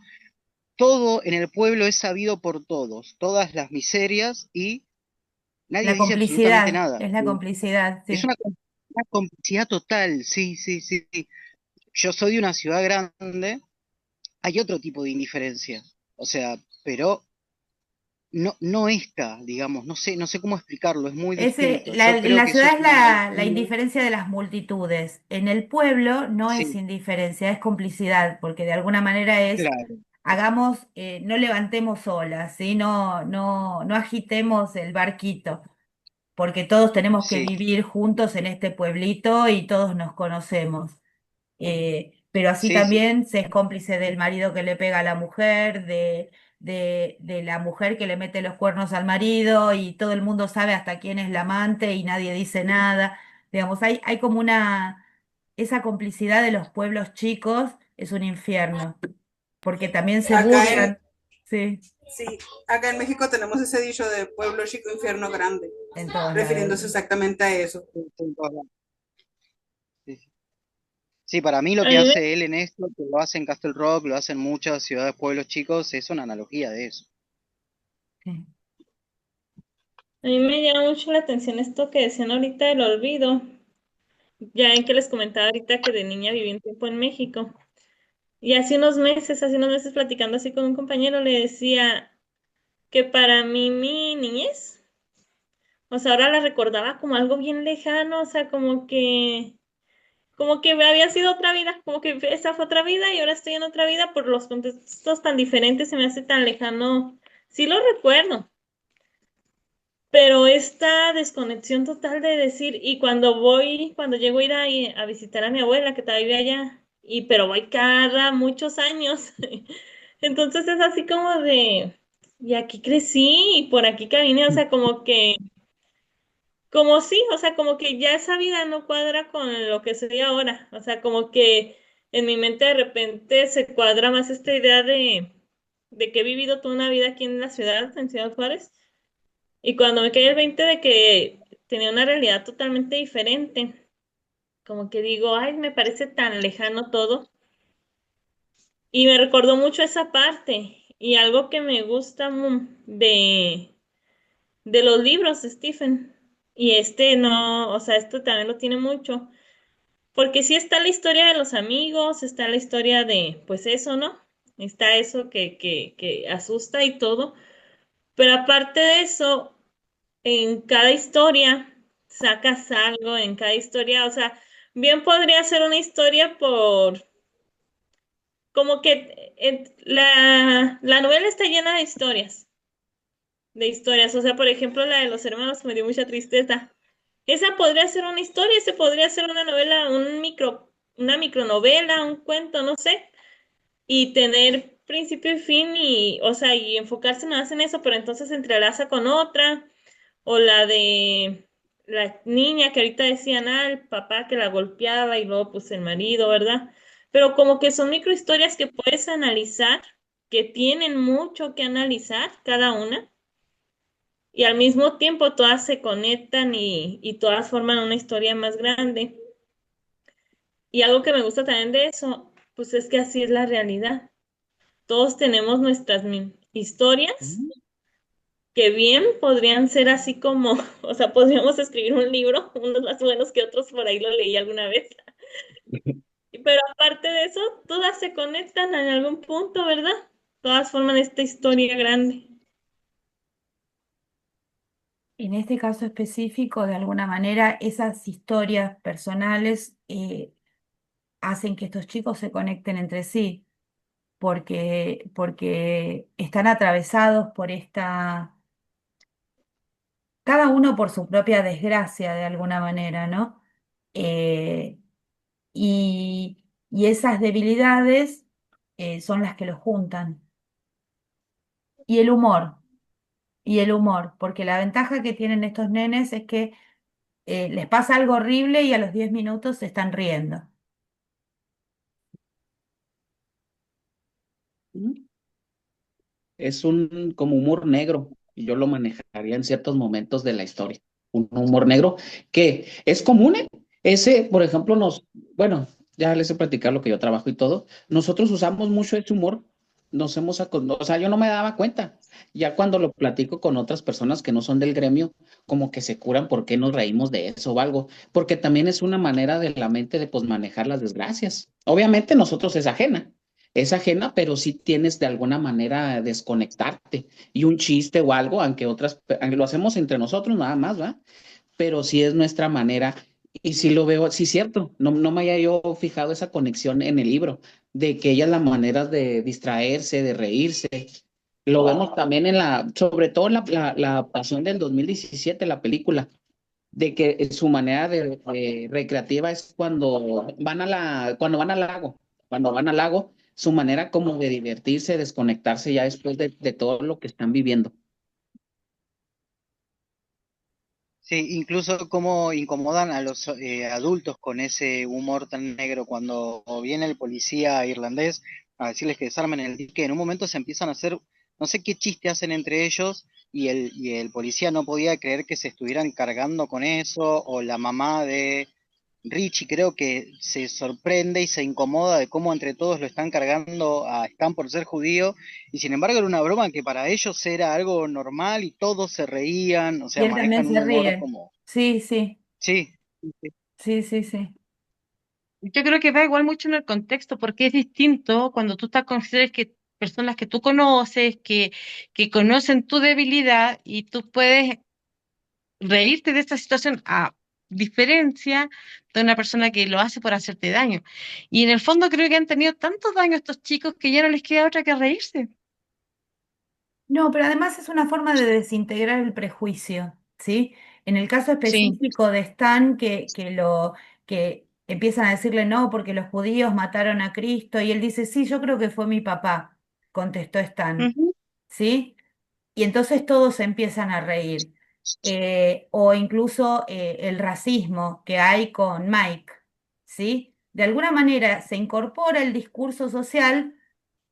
Speaker 6: todo en el pueblo es sabido por todos, todas las miserias y nadie
Speaker 2: La
Speaker 6: dice absolutamente
Speaker 2: complicidad,
Speaker 6: nada.
Speaker 2: es la complicidad,
Speaker 6: Es
Speaker 2: sí.
Speaker 6: una complicidad total, sí, sí, sí, sí. Yo soy de una ciudad grande, hay otro tipo de indiferencia, o sea, pero no esta, digamos, no sé cómo explicarlo, es muy distinto. Yo
Speaker 2: En
Speaker 6: creo
Speaker 2: la
Speaker 6: que eso
Speaker 2: ciudad
Speaker 6: es
Speaker 2: es
Speaker 6: una
Speaker 2: la
Speaker 6: analogía,
Speaker 2: indiferencia de las multitudes. En el pueblo no es
Speaker 6: sí,
Speaker 2: indiferencia, es complicidad, porque de alguna manera es,
Speaker 6: claro,
Speaker 2: hagamos, no levantemos olas, ¿sí? No agitemos el barquito, porque todos tenemos que
Speaker 6: sí,
Speaker 2: vivir juntos en este pueblito y todos nos conocemos. Pero así
Speaker 6: sí, sí,
Speaker 2: también se es cómplice del marido que le pega a la mujer, de la mujer que le mete los cuernos al marido y todo el mundo sabe hasta quién es la amante y nadie dice nada. Digamos, hay como esa complicidad de los pueblos chicos es un infierno, porque también se
Speaker 7: Acá en,
Speaker 2: burlan, sí,
Speaker 7: sí, acá en México tenemos ese dicho de pueblo chico, infierno grande,
Speaker 2: en todos lados.
Speaker 7: refiriéndose exactamente a eso.
Speaker 6: sí, sí, sí, sí. Sí, para mí lo
Speaker 5: A
Speaker 6: que
Speaker 5: mí
Speaker 6: hace él en esto, que lo hace en Castle Rock, lo hacen muchas ciudades, pueblos chicos, es una analogía de eso.
Speaker 2: Sí.
Speaker 5: A mí me llama mucho la atención esto que decían ahorita del olvido. Ya en que les comentaba ahorita que de niña viví un tiempo en México. Y hace unos meses platicando así con un compañero, le decía que para mí mi niñez, o sea, ahora la recordaba como algo bien lejano, o sea, como que había sido otra vida, como que esa fue otra vida y ahora estoy en otra vida por los contextos tan diferentes, se me hace tan lejano. Sí lo recuerdo, pero esta desconexión total de decir, y cuando llego a ir a visitar a mi abuela que todavía vive allá, pero voy cada muchos años, entonces es así como de, y aquí crecí y por aquí caminé, o sea, como sí, o sea, como que ya esa vida no cuadra con lo que soy ahora, o sea, como que en mi mente de repente se cuadra más esta idea de que he vivido toda una vida aquí en la ciudad, en Ciudad Juárez, y cuando me cae el 20 de que tenía una realidad totalmente diferente, como que digo, ay, me parece tan lejano todo. Y me recordó mucho esa parte. Y algo que me gusta de los libros, Stephen. Y este no, o sea, esto también lo tiene mucho. Porque sí está la historia de los amigos, está la historia de, pues eso, ¿no? Está eso que asusta y todo. Pero aparte de eso, en cada historia sacas algo, en cada historia, o sea, bien podría ser una historia como que la novela está llena de historias, o sea, por ejemplo, la de los hermanos que me dio mucha tristeza. Esa podría ser una historia, ese podría ser una novela, una micronovela, un cuento, no sé, y tener principio y fin y, o sea, y enfocarse más en eso, pero entonces se entrelaza con otra. O la de la niña que ahorita decían, el papá que la golpeaba y luego pues el marido, ¿verdad? Pero como que son microhistorias que puedes analizar, que tienen mucho que analizar cada una, y al mismo tiempo todas se conectan y todas forman una historia más grande. Y algo que me gusta también de eso, pues es que así es la realidad. Todos tenemos historias que bien podrían ser así como, o sea, podríamos escribir un libro, unos más buenos que otros, por ahí lo leí alguna vez. Pero aparte de eso, todas se conectan en algún punto, ¿verdad? Todas forman esta historia grande.
Speaker 2: En este caso específico, de alguna manera, esas historias personales hacen que estos chicos se conecten entre sí, porque están atravesados por cada uno por su propia desgracia, de alguna manera, ¿no? Eh, y esas debilidades son las que los juntan. Y el humor, y el humor, porque la ventaja que tienen estos nenes es que les pasa algo horrible y a los 10 minutos se están riendo.
Speaker 1: Es un como humor negro, y yo lo manejaría en ciertos momentos de la historia. Un humor negro que es común, ¿eh? Ese, por ejemplo, bueno, ya les he platicado lo que yo trabajo y todo. Nosotros usamos mucho ese humor, o sea, yo no me daba cuenta. Ya cuando lo platico con otras personas que no son del gremio, como que se curan por qué nos reímos de eso o algo, porque también es una manera de la mente de pues manejar las desgracias. Obviamente nosotros es ajena, pero sí tienes de alguna manera desconectarte. Y un chiste o algo, aunque lo hacemos entre nosotros nada más, ¿va? Pero sí es nuestra manera. Y sí lo veo, sí, cierto, no me haya yo fijado esa conexión en el libro, de que ella es la manera de distraerse, de reírse. Lo vemos también sobre todo en la Pasión del 2017, la película, de que su manera de recreativa es cuando van al lago, su manera como de divertirse, desconectarse ya después de todo lo que están viviendo.
Speaker 6: Sí, incluso cómo incomodan a los adultos con ese humor tan negro cuando viene el policía irlandés a decirles que desarmen el dique. En un momento se empiezan a hacer, no sé qué chiste hacen entre ellos y el policía no podía creer que se estuvieran cargando con eso, o la mamá de Richie creo que se sorprende y se incomoda de cómo entre todos lo están cargando a Stan por ser judío, y sin embargo era una broma que para ellos era algo normal y todos se reían, o
Speaker 2: Y
Speaker 6: sea,
Speaker 2: él también
Speaker 6: manejan un
Speaker 2: se
Speaker 6: humor
Speaker 2: ríe.
Speaker 6: como,
Speaker 2: Sí, sí,
Speaker 6: sí,
Speaker 2: sí, sí, sí.
Speaker 3: Yo creo que va igual mucho en el contexto, porque es distinto cuando tú estás con personas que tú conoces, que conocen tu debilidad y tú puedes reírte de esta situación a diferencia de una persona que lo hace por hacerte daño. Y en el fondo creo que han tenido tantos daños estos chicos que ya no les queda otra que reírse.
Speaker 2: No, pero además es una forma de desintegrar el prejuicio, ¿sí? En el caso
Speaker 3: Sí.
Speaker 2: específico de Stan, que empiezan a decirle no porque los judíos mataron a Cristo, y él dice, sí, yo creo que fue mi papá, contestó Stan,
Speaker 3: Ujú.
Speaker 2: ¿sí? Y entonces todos se empiezan a reír. O incluso el racismo que hay con Mike, ¿sí? De alguna manera se incorpora el discurso social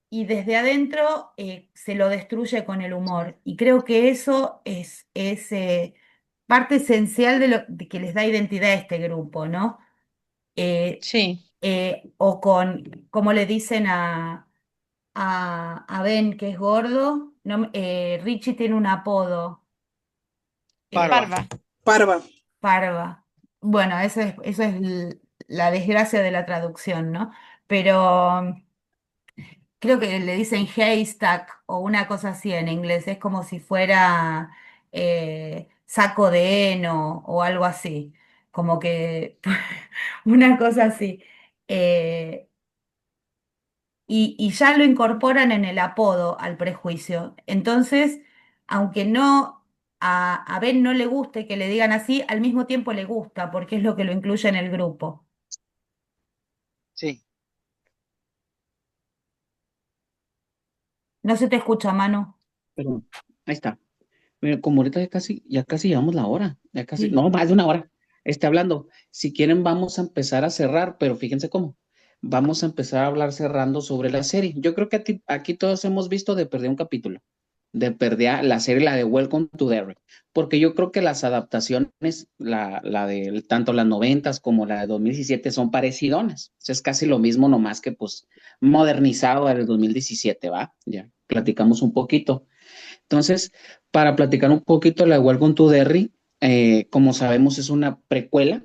Speaker 2: y desde adentro se lo destruye con el humor. Y creo que eso es parte esencial de que les da identidad a este grupo, ¿no? Eh,
Speaker 3: Sí.
Speaker 2: o con, como le dicen a Ben, que es gordo, no, Richie tiene un apodo,
Speaker 6: Parva.
Speaker 2: eh,
Speaker 3: Parva.
Speaker 7: Parva.
Speaker 2: Parva. Bueno, la desgracia de la traducción, ¿no? Pero creo que le dicen haystack o una cosa así en inglés, es como si fuera saco de heno o algo así, como que una cosa así. Eh, y ya lo incorporan en el apodo al prejuicio. Entonces, aunque no a Ben no le guste que le digan así, al mismo tiempo le gusta porque es lo que lo incluye en el grupo.
Speaker 6: Sí.
Speaker 2: No se te escucha, Manu.
Speaker 1: Pero ahí está. Mira, como ahorita ya casi llevamos la hora,
Speaker 2: Sí.
Speaker 1: no, más de una hora. Hablando. Si quieren, vamos a empezar a cerrar, pero fíjense cómo. Vamos a empezar a hablar cerrando sobre la serie. Yo creo que aquí todos hemos visto de perder un capítulo, de perder la serie, la de Welcome to Derry, porque yo creo que las adaptaciones, la de tanto las noventas como la de 2017 son parecidonas. O sea, es casi lo mismo, nomás que pues modernizado del 2017, ¿va? Ya. platicamos un poquito. Entonces, para platicar un poquito, la de Welcome to Derry, como sabemos, es una precuela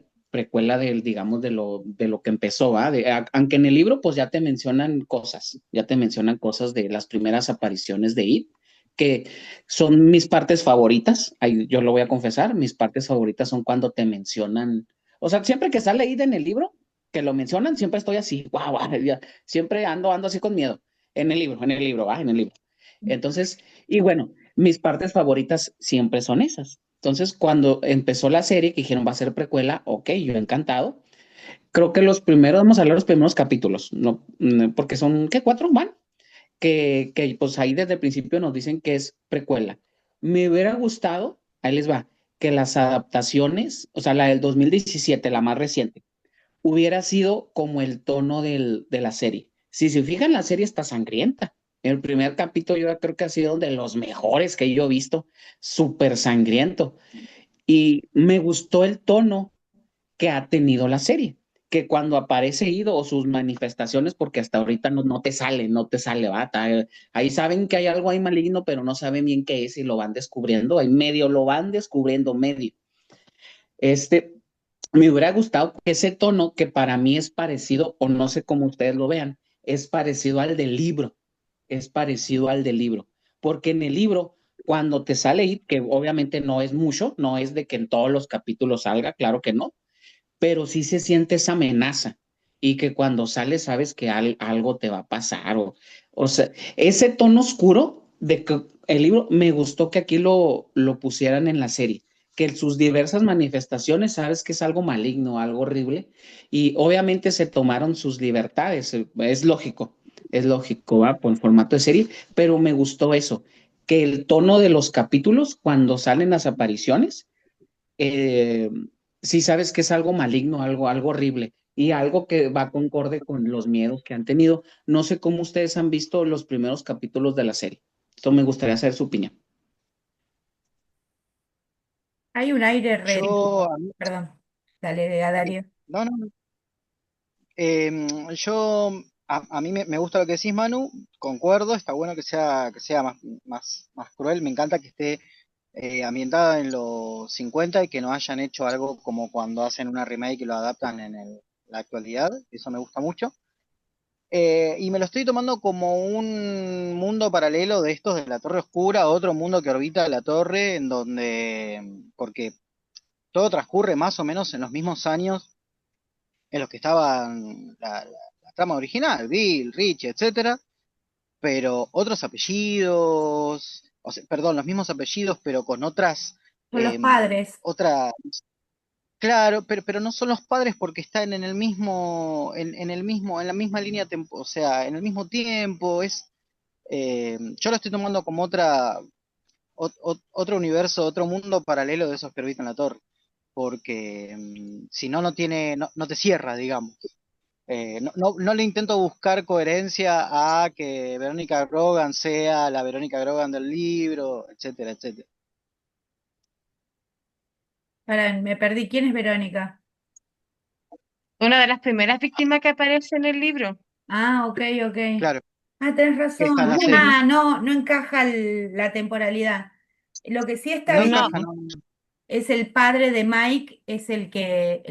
Speaker 1: del, digamos, de lo que empezó, ¿va? Aunque en el libro, pues ya te mencionan cosas de las primeras apariciones de It, que son mis partes favoritas. Ahí, yo lo voy a confesar, mis partes favoritas son cuando te mencionan, o sea, siempre que sale It en el libro, que lo mencionan, siempre estoy así, guau, guau, siempre ando así con miedo. ¿va? En el libro. Entonces, y bueno, mis partes favoritas siempre son esas. Entonces, cuando empezó la serie, que dijeron va a ser precuela, ok, yo encantado. Creo que vamos a hablar de los primeros capítulos, ¿no? Porque son, ¿qué? ¿4 van? Que pues ahí desde el principio nos dicen que es precuela. Me hubiera gustado, ahí les va, que las adaptaciones, o sea, la del 2017, la más reciente, hubiera sido como el tono de la serie. Si se fijan, la serie está sangrienta. El primer capítulo yo creo que ha sido de los mejores que yo he visto, súper sangriento. Y me gustó el tono que ha tenido la serie, que cuando aparece Ido o sus manifestaciones, porque hasta ahorita no te sale, va. Ahí saben que hay algo ahí maligno, pero no saben bien qué es y lo van descubriendo, ahí medio lo van descubriendo, medio. Este, Me hubiera gustado que ese tono, que para mí es parecido, o no sé cómo ustedes lo vean, es parecido al del libro, es parecido al del libro, porque en el libro, cuando te sale It, que obviamente no es mucho, no es de que en todos los capítulos salga, claro que no, pero sí se siente esa amenaza y que cuando sale sabes que algo te va a pasar, o sea, ese tono oscuro de que el libro, me gustó que aquí lo pusieran en la serie, que sus diversas manifestaciones sabes que es algo maligno, algo horrible, y obviamente se tomaron sus libertades, es lógico, ¿va? Por el formato de serie, pero me gustó eso, que el tono de los capítulos cuando salen las apariciones, eh, sí sabes que es algo maligno, algo horrible y algo que va concorde con los miedos que han tenido. No sé cómo ustedes han visto los primeros capítulos de la serie. Esto me gustaría saber su opinión.
Speaker 2: Hay un aire
Speaker 6: Yo,
Speaker 2: rétrico. Perdón, dale a Darío.
Speaker 6: no, no, no. Yo, a mí me gusta lo que decís, Manu, concuerdo, está bueno que sea más cruel, me encanta que esté ambientada en los 50 y que no hayan hecho algo como cuando hacen una remake y lo adaptan en la actualidad, eso me gusta mucho. Y me lo estoy tomando como un mundo paralelo de estos de la Torre Oscura, otro mundo que orbita la torre, en donde, porque todo transcurre más o menos en los mismos años en los que estaban la trama original, Bill, Rich, etcétera, pero otros apellidos, o sea, perdón, los mismos apellidos, pero con otras,
Speaker 2: Son los padres.
Speaker 6: otra, claro, pero no son los padres porque están en la misma línea, o sea, en el mismo tiempo, yo lo estoy tomando como otro universo, otro mundo paralelo de esos que orbitan la torre, porque si no, no te cierra, digamos. No le intento buscar coherencia a que Verónica Grogan sea la Verónica Grogan del libro, etcétera, etcétera.
Speaker 2: Pará, me perdí. ¿Quién es Verónica?
Speaker 3: Una de las primeras víctimas que aparece en el libro.
Speaker 2: Ah, ok, ok.
Speaker 6: Claro,
Speaker 2: Ah, tenés
Speaker 6: que está en
Speaker 2: razón.
Speaker 6: la serie.
Speaker 2: Ah, no, no encaja la temporalidad. Lo que sí está
Speaker 6: No
Speaker 2: bien
Speaker 6: encaja,
Speaker 3: No,
Speaker 6: ¿no?
Speaker 2: es el padre de Mike, es el que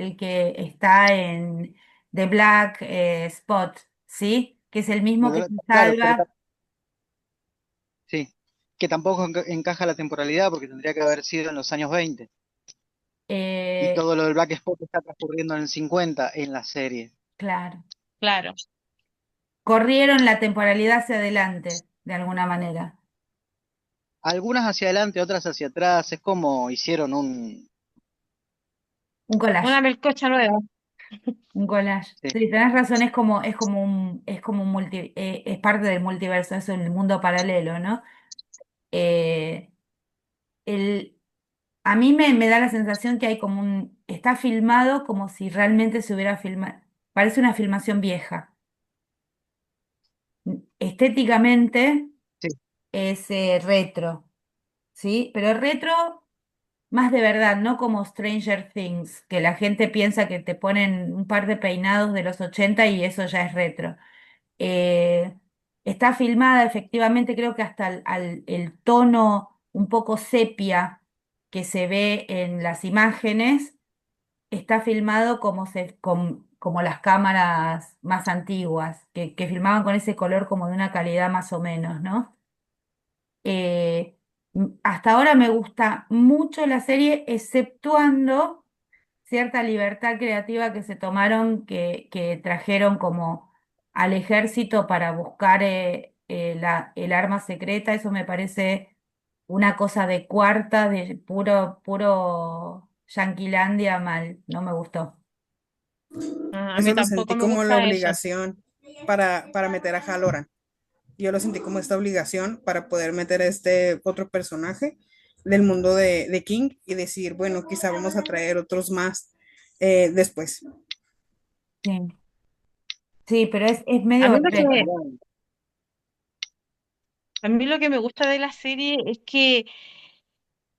Speaker 2: está en The Black Spot, ¿sí? Que es el mismo que se
Speaker 6: Claro, pero
Speaker 2: salva.
Speaker 6: sí, que tampoco encaja la temporalidad porque tendría que haber sido en los años 20. Y
Speaker 2: eh,
Speaker 6: todo lo del Black Spot está transcurriendo en el 50 en la serie.
Speaker 2: claro.
Speaker 3: claro.
Speaker 2: Corrieron la temporalidad hacia adelante, de alguna manera.
Speaker 6: Algunas hacia adelante, otras hacia atrás. Es como hicieron
Speaker 2: Un collage.
Speaker 3: Una melcocha nueva.
Speaker 2: Un collage.
Speaker 6: sí,
Speaker 2: Sí, tenés razón, es parte del multiverso, es el mundo paralelo, ¿no? Eh, el, a mí me da la sensación que hay está filmado como si realmente se hubiera filmado. Parece una filmación vieja. Estéticamente
Speaker 6: sí.
Speaker 2: es retro, ¿sí? Pero retro más de verdad, no como Stranger Things, que la gente piensa que te ponen un par de peinados de los 80 y eso ya es retro. Eh, Está filmada efectivamente, creo que hasta el tono un poco sepia que se ve en las imágenes, está filmado como las cámaras más antiguas, que filmaban con ese color como de una calidad más o menos, ¿no? Eh, Hasta ahora me gusta mucho la serie, exceptuando cierta libertad creativa que se tomaron, que trajeron como al ejército para buscar el arma secreta. Eso me parece una cosa de cuarta, de puro Yanquilandia mal, no me gustó.
Speaker 3: A mí
Speaker 7: Eso lo
Speaker 3: tampoco
Speaker 7: sentí
Speaker 3: me
Speaker 7: como la
Speaker 3: gusta eso.
Speaker 7: obligación para meter a Halloran. Yo lo sentí como esta obligación para poder meter a este otro personaje del mundo de King y decir, bueno, quizá vamos a traer otros más después.
Speaker 2: Sí, sí, pero es
Speaker 3: A
Speaker 2: medio
Speaker 3: mí lo que,
Speaker 2: retro.
Speaker 3: a mí lo que me gusta de la serie es que,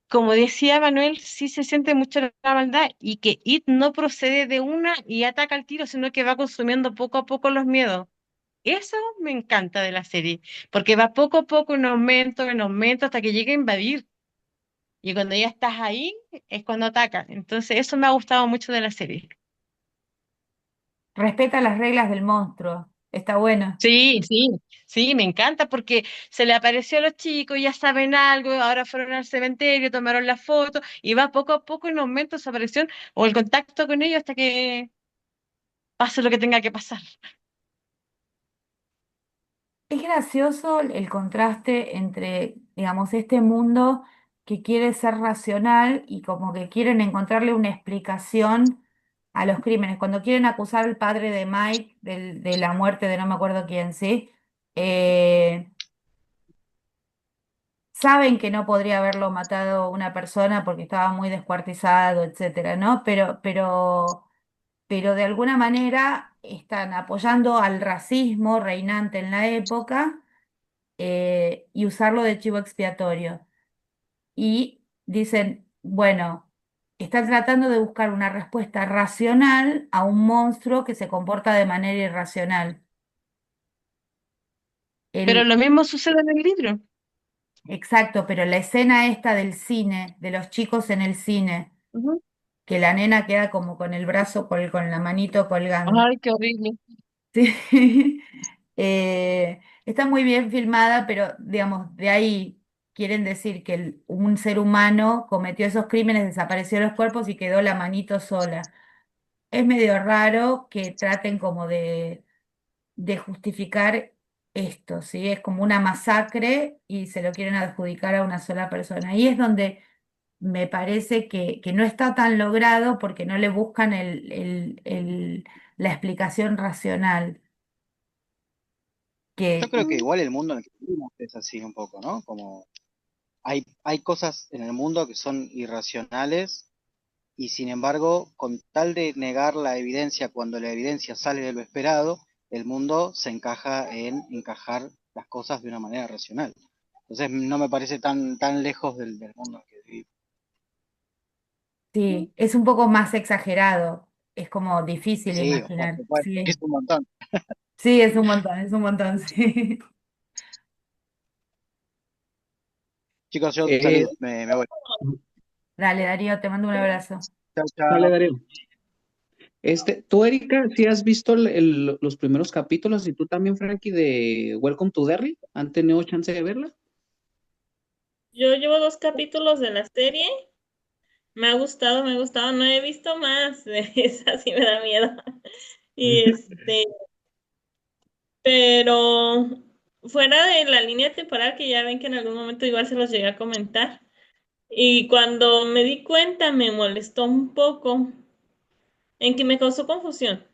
Speaker 3: como decía Manuel, sí se siente mucho la maldad y que It no procede de una y ataca al tiro, sino que va consumiendo poco a poco los miedos. Eso me encanta de la serie, porque va poco a poco en aumento, hasta que llega a invadir. Y cuando ya estás ahí, es cuando ataca. Entonces, eso me ha gustado mucho de la serie.
Speaker 2: Respeta las reglas del monstruo. Está bueno.
Speaker 3: Sí, sí, sí, me encanta porque se le apareció a los chicos, ya saben algo, ahora fueron al cementerio, tomaron la foto y va poco a poco en aumento su aparición o el contacto con ellos hasta que pase lo que tenga que pasar.
Speaker 2: Es gracioso el contraste entre, digamos, este mundo que quiere ser racional y como que quieren encontrarle una explicación a los crímenes. Cuando quieren acusar al padre de Mike de la muerte de no me acuerdo quién, ¿sí? Eh, Saben que no podría haberlo matado una persona porque estaba muy descuartizado, etcétera, ¿no? Pero de alguna manera están apoyando al racismo reinante en la época y usarlo de chivo expiatorio. Y dicen, bueno, están tratando de buscar una respuesta racional a un monstruo que se comporta de manera irracional.
Speaker 3: Pero
Speaker 2: El,
Speaker 3: lo mismo sucede en el libro.
Speaker 2: exacto, pero la escena esta del cine, de los chicos en el cine,
Speaker 3: Ujú.
Speaker 2: que la nena queda como con el brazo, con la manito colgando.
Speaker 3: Ay, qué horrible.
Speaker 2: Sí. Está muy bien filmada, pero digamos, de ahí quieren decir que un ser humano cometió esos crímenes, desapareció los cuerpos y quedó la manito sola. Es medio raro que traten como de justificar esto, ¿sí? Es como una masacre y se lo quieren adjudicar a una sola persona. Ahí es donde me parece que no está tan logrado porque no le buscan la explicación racional.
Speaker 6: Yo
Speaker 2: Que
Speaker 6: creo que igual el mundo en el que vivimos es así un poco, ¿no? Como hay cosas en el mundo que son irracionales y sin embargo, con tal de negar la evidencia cuando la evidencia sale de lo esperado, el mundo se encaja en encajar las cosas de una manera racional. Entonces no me parece tan lejos del mundo en el que vivimos.
Speaker 2: sí, es un poco más exagerado, es como difícil
Speaker 6: Sí, por
Speaker 2: imaginar.
Speaker 6: supuesto, es
Speaker 2: Sí,
Speaker 6: un montón.
Speaker 2: sí, es un montón, sí.
Speaker 6: Chicos, yo
Speaker 1: Eh,
Speaker 6: saludo, me voy.
Speaker 2: Dale, Darío, te mando un abrazo.
Speaker 6: Chao,
Speaker 1: Dale,
Speaker 6: chao.
Speaker 1: Darío. Tú, Erika, ¿sí has visto los primeros capítulos y tú también, Frankie, de Welcome to Derry? ¿Han tenido chance de verla?
Speaker 5: Yo llevo 2 capítulos de la serie. Me ha gustado, me ha gustado. No he visto más. Esa sí me da miedo. Y pero fuera de la línea temporal, que ya ven que en algún momento igual se los llegué a comentar. Y cuando me di cuenta me molestó un poco en que me causó confusión.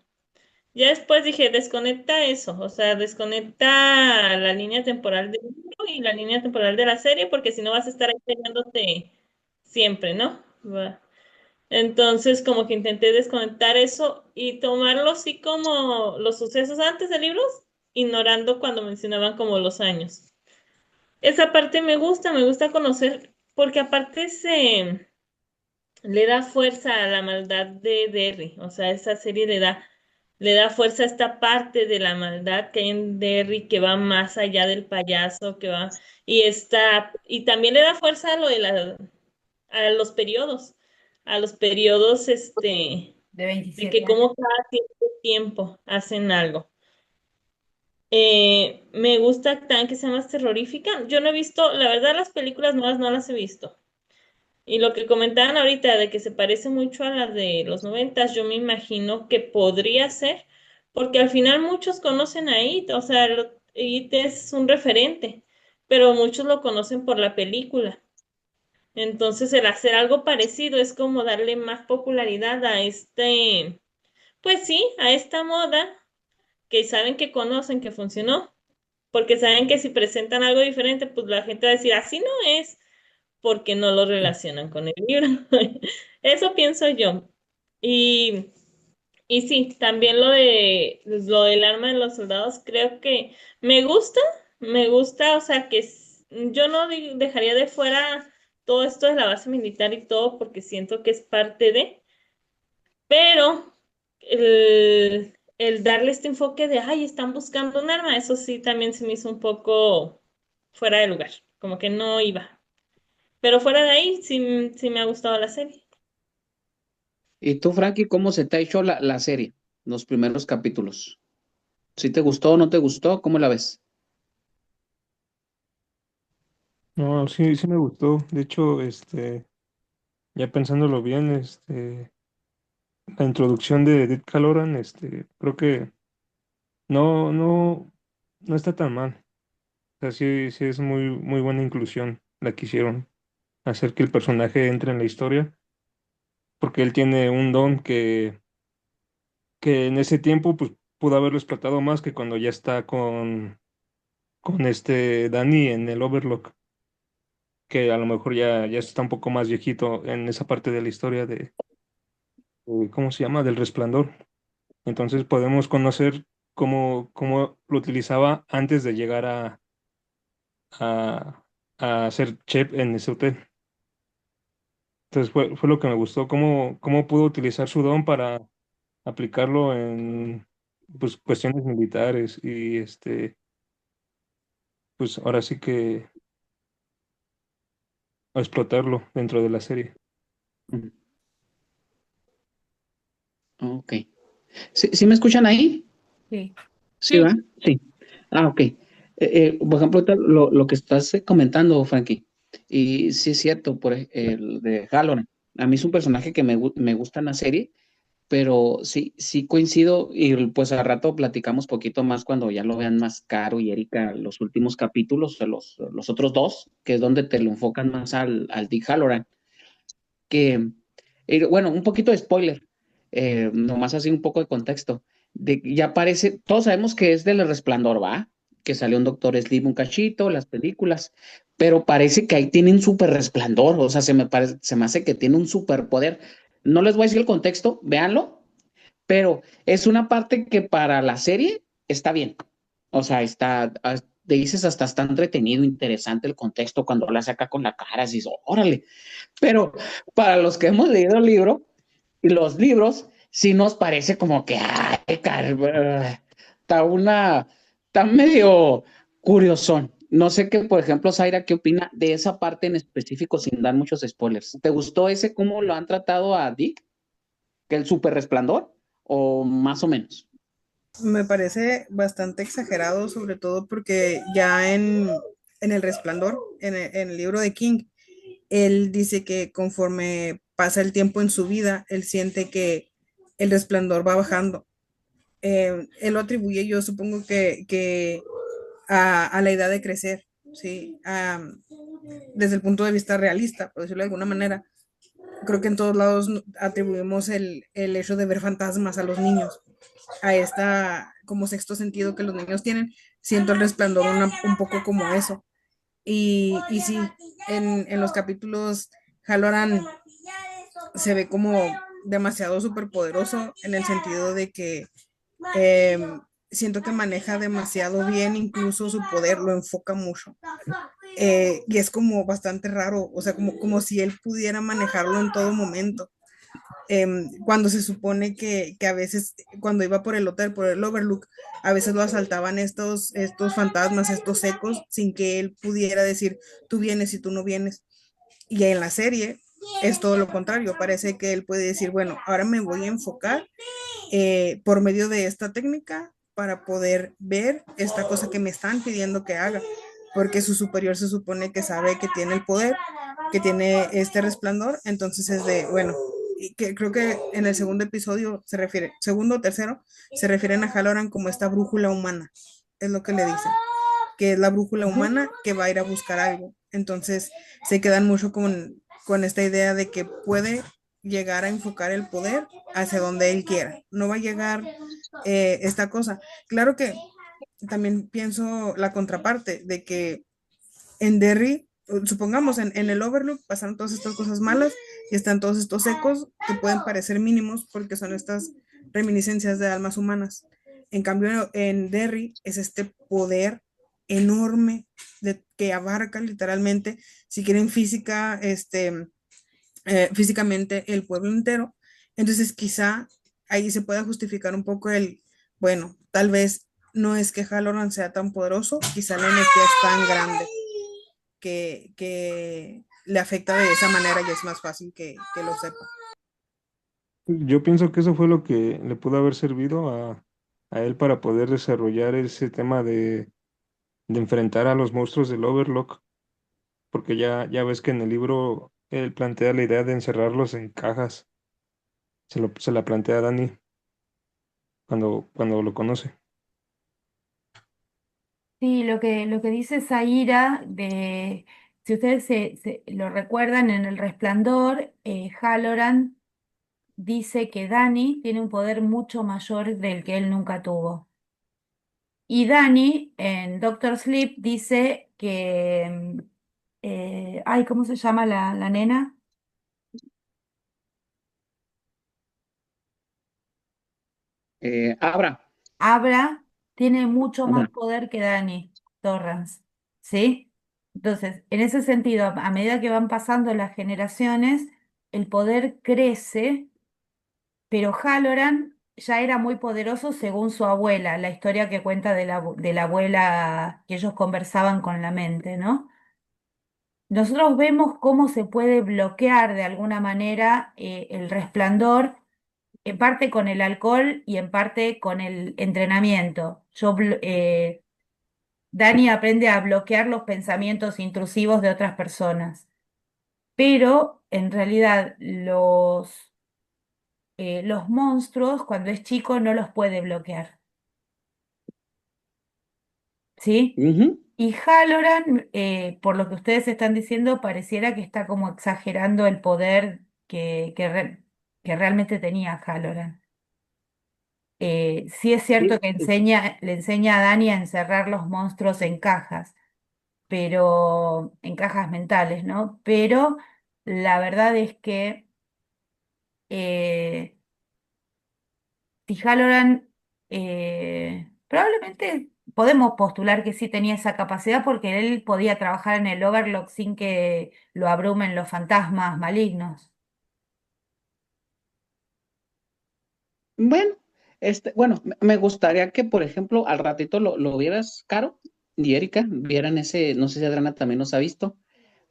Speaker 5: Ya después dije, desconecta eso, o sea, desconecta la línea temporal del libro y la línea temporal de la serie, porque si no vas a estar ahí peleándote siempre, ¿no? Entonces, como que intenté desconectar eso y tomarlo así como los sucesos antes de libros, ignorando cuando mencionaban como los años. Esa parte me gusta conocer, porque aparte se le da fuerza a la maldad de Derry, o sea, esa serie le da fuerza a esta parte de la maldad que hay en Derry, que va más allá del payaso, y también le da fuerza a lo de a los periodos,
Speaker 2: De
Speaker 5: de
Speaker 2: 27
Speaker 5: que
Speaker 2: años.
Speaker 5: como cada cierto tiempo hacen algo. Me gusta también que sea más terrorífica. Yo no he visto, la verdad, las películas nuevas no las he visto. Y lo que comentaban ahorita de que se parece mucho a las de los 90, yo me imagino que podría ser, porque al final muchos conocen a It, o sea, It es un referente, pero muchos lo conocen por la película. Entonces, el hacer algo parecido es como darle más popularidad a pues sí, a esta moda que saben que conocen que funcionó, porque saben que si presentan algo diferente, pues la gente va a decir, así no es, porque no lo relacionan con el libro. Eso pienso yo. Y, y sí, también lo del arma de los soldados, creo que me gusta, o sea, yo no dejaría de fuera todo esto de la base militar y todo, porque siento que es parte pero el darle este enfoque de, ay, están buscando un arma, eso sí también se me hizo un poco fuera de lugar, como que no iba. Pero fuera de ahí, sí, sí me ha gustado la serie.
Speaker 1: ¿Y tú, Frankie, cómo se te ha hecho la serie, los primeros capítulos? ¿Sí te gustó o no te gustó? ¿Cómo la ves?
Speaker 4: No, sí, sí me gustó. De hecho, ya pensándolo bien, la introducción de Edith Caloran, creo que no, no, no está tan mal. O sea, sí, sí es muy, muy buena inclusión la que hicieron, hacer que el personaje entre en la historia, porque él tiene un don que en ese tiempo, pues, pudo haberlo explotado más que cuando ya está con este Danny en el Overlock, que a lo mejor ya está un poco más viejito en esa parte de la historia ¿cómo se llama? Del Resplandor. Entonces podemos conocer cómo lo utilizaba antes de llegar a, a ser chef en ese hotel. Entonces fue lo que me gustó, cómo pudo utilizar su don para aplicarlo en pues, cuestiones militares y pues ahora sí que a explotarlo dentro de la serie.
Speaker 1: Ujú. Ok. ¿Sí me escuchan ahí?
Speaker 2: Sí.
Speaker 1: Sí, ¿va?
Speaker 5: Sí,
Speaker 1: Sí. Ah, ok. Por ejemplo, ahorita lo que estás comentando, Frankie, y sí es cierto, el de Halloran. A mí es un personaje que me gusta en la serie, pero sí coincido, y pues al rato platicamos poquito más cuando ya lo vean más Caro y Erika los últimos capítulos, o los otros dos, que es donde te lo enfocan más al Dick Halloran, que, bueno, un poquito de spoiler, nomás así un poco de contexto, ya aparece, todos sabemos que es del Resplandor, ¿va? Que salió un Doctor Sleep un cachito, las películas, pero parece que ahí tiene un super resplandor, o sea, se me hace que tiene un superpoder. No les voy a decir el contexto, véanlo, pero es una parte que para la serie está bien. O sea, te dices hasta está entretenido, interesante el contexto cuando la saca con la cara, así, órale. Pero para los que hemos leído el libro, y los libros, sí nos parece como que, ay, está medio curiosón. No sé qué, por ejemplo, Zaira, ¿qué opina de esa parte en específico sin dar muchos spoilers? ¿Te gustó ese cómo lo han tratado a Dick? ¿Que el super resplandor? ¿O más o menos?
Speaker 7: Me parece bastante exagerado, sobre todo porque ya en El Resplandor, en el libro de King, él dice que conforme pasa el tiempo en su vida, él siente que el resplandor va bajando. Él lo atribuye, yo supongo que a la edad de crecer, ¿sí? Desde el punto de vista realista, por decirlo de alguna manera. Creo que en todos lados atribuimos el hecho de ver fantasmas a los niños, a esta como sexto sentido que los niños tienen. Siento el resplandor un poco como eso. Y sí, en los capítulos, Halloran se ve como demasiado superpoderoso en el sentido de que eh, siento que maneja demasiado bien incluso su poder, lo enfoca mucho. Y es como bastante raro, o sea, como si él pudiera manejarlo en todo momento. cuando se supone que a veces, cuando iba por el hotel, por el Overlook, a veces lo asaltaban estos fantasmas, estos ecos, sin que él pudiera decir, tú vienes y tú no vienes. Y en la serie es todo lo contrario, parece que él puede decir, bueno, ahora me voy a enfocar por medio de esta técnica para poder ver esta cosa que me están pidiendo que haga, porque su superior se supone que sabe que tiene el poder, que tiene este resplandor, entonces es de, bueno, y que creo que en el segundo episodio se refiere, segundo o tercero, se refieren a Halloran como esta brújula humana, es lo que le dicen, que es la brújula
Speaker 1: Ujú.
Speaker 7: humana que va a ir a buscar algo. Entonces se quedan mucho con esta idea de que puede llegar a enfocar el poder hacia donde él quiera. No va a llegar esta cosa. Claro que también pienso la contraparte de que en Derry, supongamos en el Overlook pasaron todas estas cosas malas y están todos estos ecos que pueden parecer mínimos porque son estas reminiscencias de almas humanas. En cambio, en Derry es este poder enorme que abarca literalmente, si quieren física, físicamente el pueblo entero. Entonces, quizá ahí se pueda justificar un poco bueno, tal vez no es que Halloran sea tan poderoso, quizá la energía es tan grande que le afecta de esa manera y es más fácil que lo sepa.
Speaker 4: Yo pienso que eso fue lo que le pudo haber servido a él para poder desarrollar ese tema de enfrentar a los monstruos del Overlook, porque ya ves que en el libro él plantea la idea de encerrarlos en cajas. Se la plantea a Dani cuando lo conoce.
Speaker 2: Sí, lo que dice Zaira, si ustedes lo recuerdan en El Resplandor, Halloran dice que Dani tiene un poder mucho mayor del que él nunca tuvo. Y Dani en Doctor Sleep dice que, ay, ¿cómo se llama la nena?
Speaker 1: Abra,
Speaker 2: Abra tiene mucho más
Speaker 1: Abra.
Speaker 2: poder que Dani Torrance, ¿sí? Entonces, en ese sentido, a medida que van pasando las generaciones, el poder crece, pero Halloran ya era muy poderoso según su abuela, la historia que cuenta de la abuela que ellos conversaban con la mente, ¿no? Nosotros vemos cómo se puede bloquear de alguna manera el resplandor, en parte con el alcohol y en parte con el entrenamiento. Dani aprende a bloquear los pensamientos intrusivos de otras personas, pero en realidad los monstruos cuando es chico no los puede bloquear, ¿sí?
Speaker 1: Ujú.
Speaker 2: Y Halloran, por lo que ustedes están diciendo, pareciera que está como exagerando el poder que realmente tenía Halloran. Sí es cierto
Speaker 1: Sí,
Speaker 2: que le enseña a Dani a encerrar los monstruos en cajas, pero en cajas mentales, ¿no? Pero la verdad es que eh, si Halloran probablemente podemos postular que sí tenía esa capacidad porque él podía trabajar en el Overlock sin que lo abrumen los fantasmas malignos.
Speaker 1: bueno, bueno, me gustaría que, por ejemplo, al ratito lo vieras, Caro y Erika, vieran ese, no sé si Adriana también nos ha visto.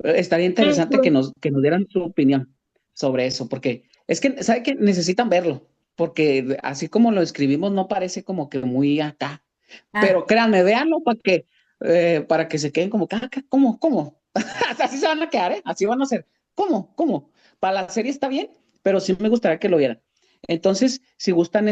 Speaker 1: Estaría interesante
Speaker 5: Ujú.
Speaker 1: que nos dieran su opinión sobre eso, porque es que, ¿sabe qué? Necesitan verlo, porque así como lo escribimos, no parece como que muy acá.
Speaker 2: Ah,
Speaker 1: Pero créanme, véanlo para que se queden como, ¿cómo, cómo? Así se van a quedar, ¿eh? Así van a ser. ¿Cómo, cómo? Para la serie está bien, pero sí me gustaría que lo vieran. Entonces, si gustan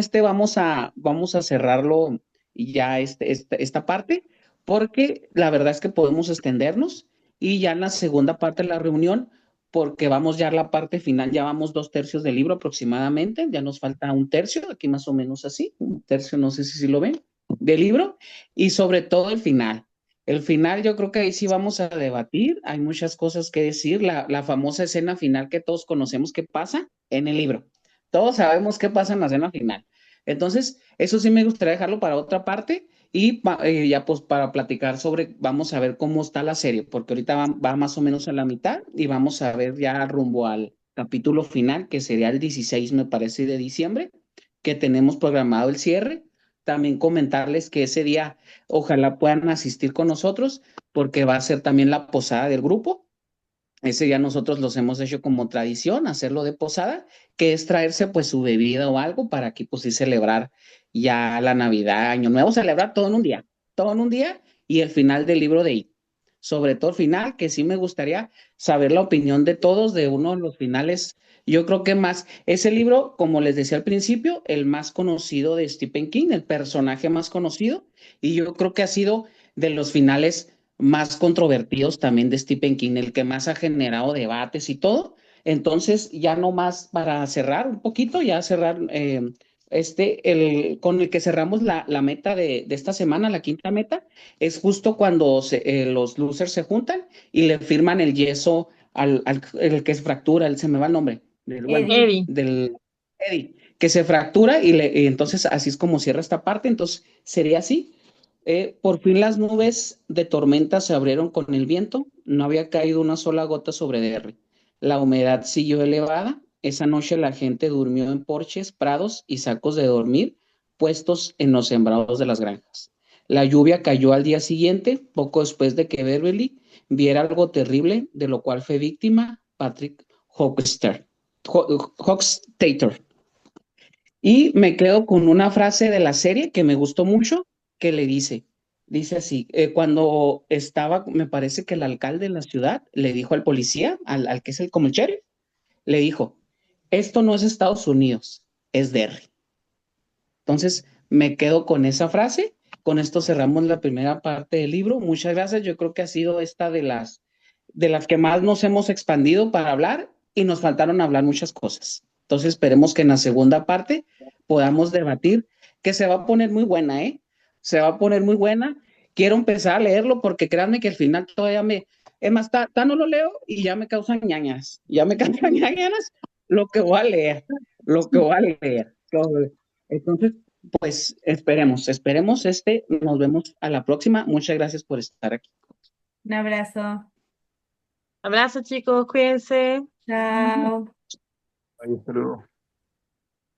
Speaker 1: vamos a cerrarlo y ya esta parte, porque la verdad es que podemos extendernos y ya en la segunda parte de la reunión, porque vamos ya a la parte final, ya vamos 2/3 del libro aproximadamente, ya nos falta un tercio, aquí más o menos así, un tercio, no sé si lo ven del libro y sobre todo el final. El final yo creo que ahí sí vamos a debatir, hay muchas cosas que decir, la famosa escena final que todos conocemos que pasa en el libro. Todos sabemos qué pasa en la escena final. Entonces, eso sí me gustaría dejarlo para otra parte y ya pues para platicar sobre, vamos a ver cómo está la serie, porque ahorita va más o menos a la mitad y vamos a ver ya rumbo capítulo final, que sería el 16, me parece, de diciembre, que tenemos programado el cierre. También comentarles que ese día ojalá puedan asistir con nosotros, porque va a ser también la posada del grupo. Ese día nosotros los hemos hecho como tradición, hacerlo de posada, que es traerse pues su bebida o algo para aquí pues sí celebrar ya la Navidad, Año Nuevo, celebrar todo en un día y el final del libro de I. Sobre todo el final, que sí me gustaría saber la opinión de todos de uno de los finales. Yo creo que más, ese libro, como les decía al principio, el más conocido de Stephen King, el personaje más conocido, y yo creo que ha sido de los finales más controvertidos también de Stephen King, el que más ha generado debates y todo. Entonces, ya no más para cerrar un poquito, ya cerrar con el que cerramos la meta de esta semana, la quinta meta, es justo cuando los losers se juntan y le firman el yeso el que se fractura, se me va el nombre, bueno,
Speaker 2: Eddie.
Speaker 3: Eddie.
Speaker 1: del Eddie, que se fractura y entonces así es como cierra esta parte, entonces sería así. Por fin las nubes de tormenta se abrieron con el viento, no había caído una sola gota sobre Derry. La humedad siguió elevada, esa noche la gente durmió en porches, prados y sacos de dormir puestos en los sembrados de las granjas. La lluvia cayó al día siguiente, poco después de que Beverly viera algo terrible, de lo cual fue víctima Patrick Hockstater. Y me quedo con una frase de la serie que me gustó mucho, que dice así, cuando estaba, me parece que el alcalde de la ciudad le dijo al policía, al que es como el sheriff, le dijo, esto no es Estados Unidos, es Derry. Entonces, me quedo con esa frase, con esto cerramos la primera parte del libro, muchas gracias, yo creo que ha sido esta de las que más nos hemos expandido para hablar y nos faltaron hablar muchas cosas. Entonces esperemos que en la segunda parte podamos debatir, que se va a poner muy buena, ¿eh? Se va a poner muy buena. Quiero empezar a leerlo porque créanme que al final todavía es más, no lo leo y ya me causan ñañas, lo que voy a leer, lo que voy a leer. Entonces, pues esperemos, nos vemos a la próxima. Muchas gracias por estar aquí.
Speaker 2: Un abrazo.
Speaker 3: Abrazo, chicos, cuídense.
Speaker 2: Chao.
Speaker 4: Ahí, hasta luego.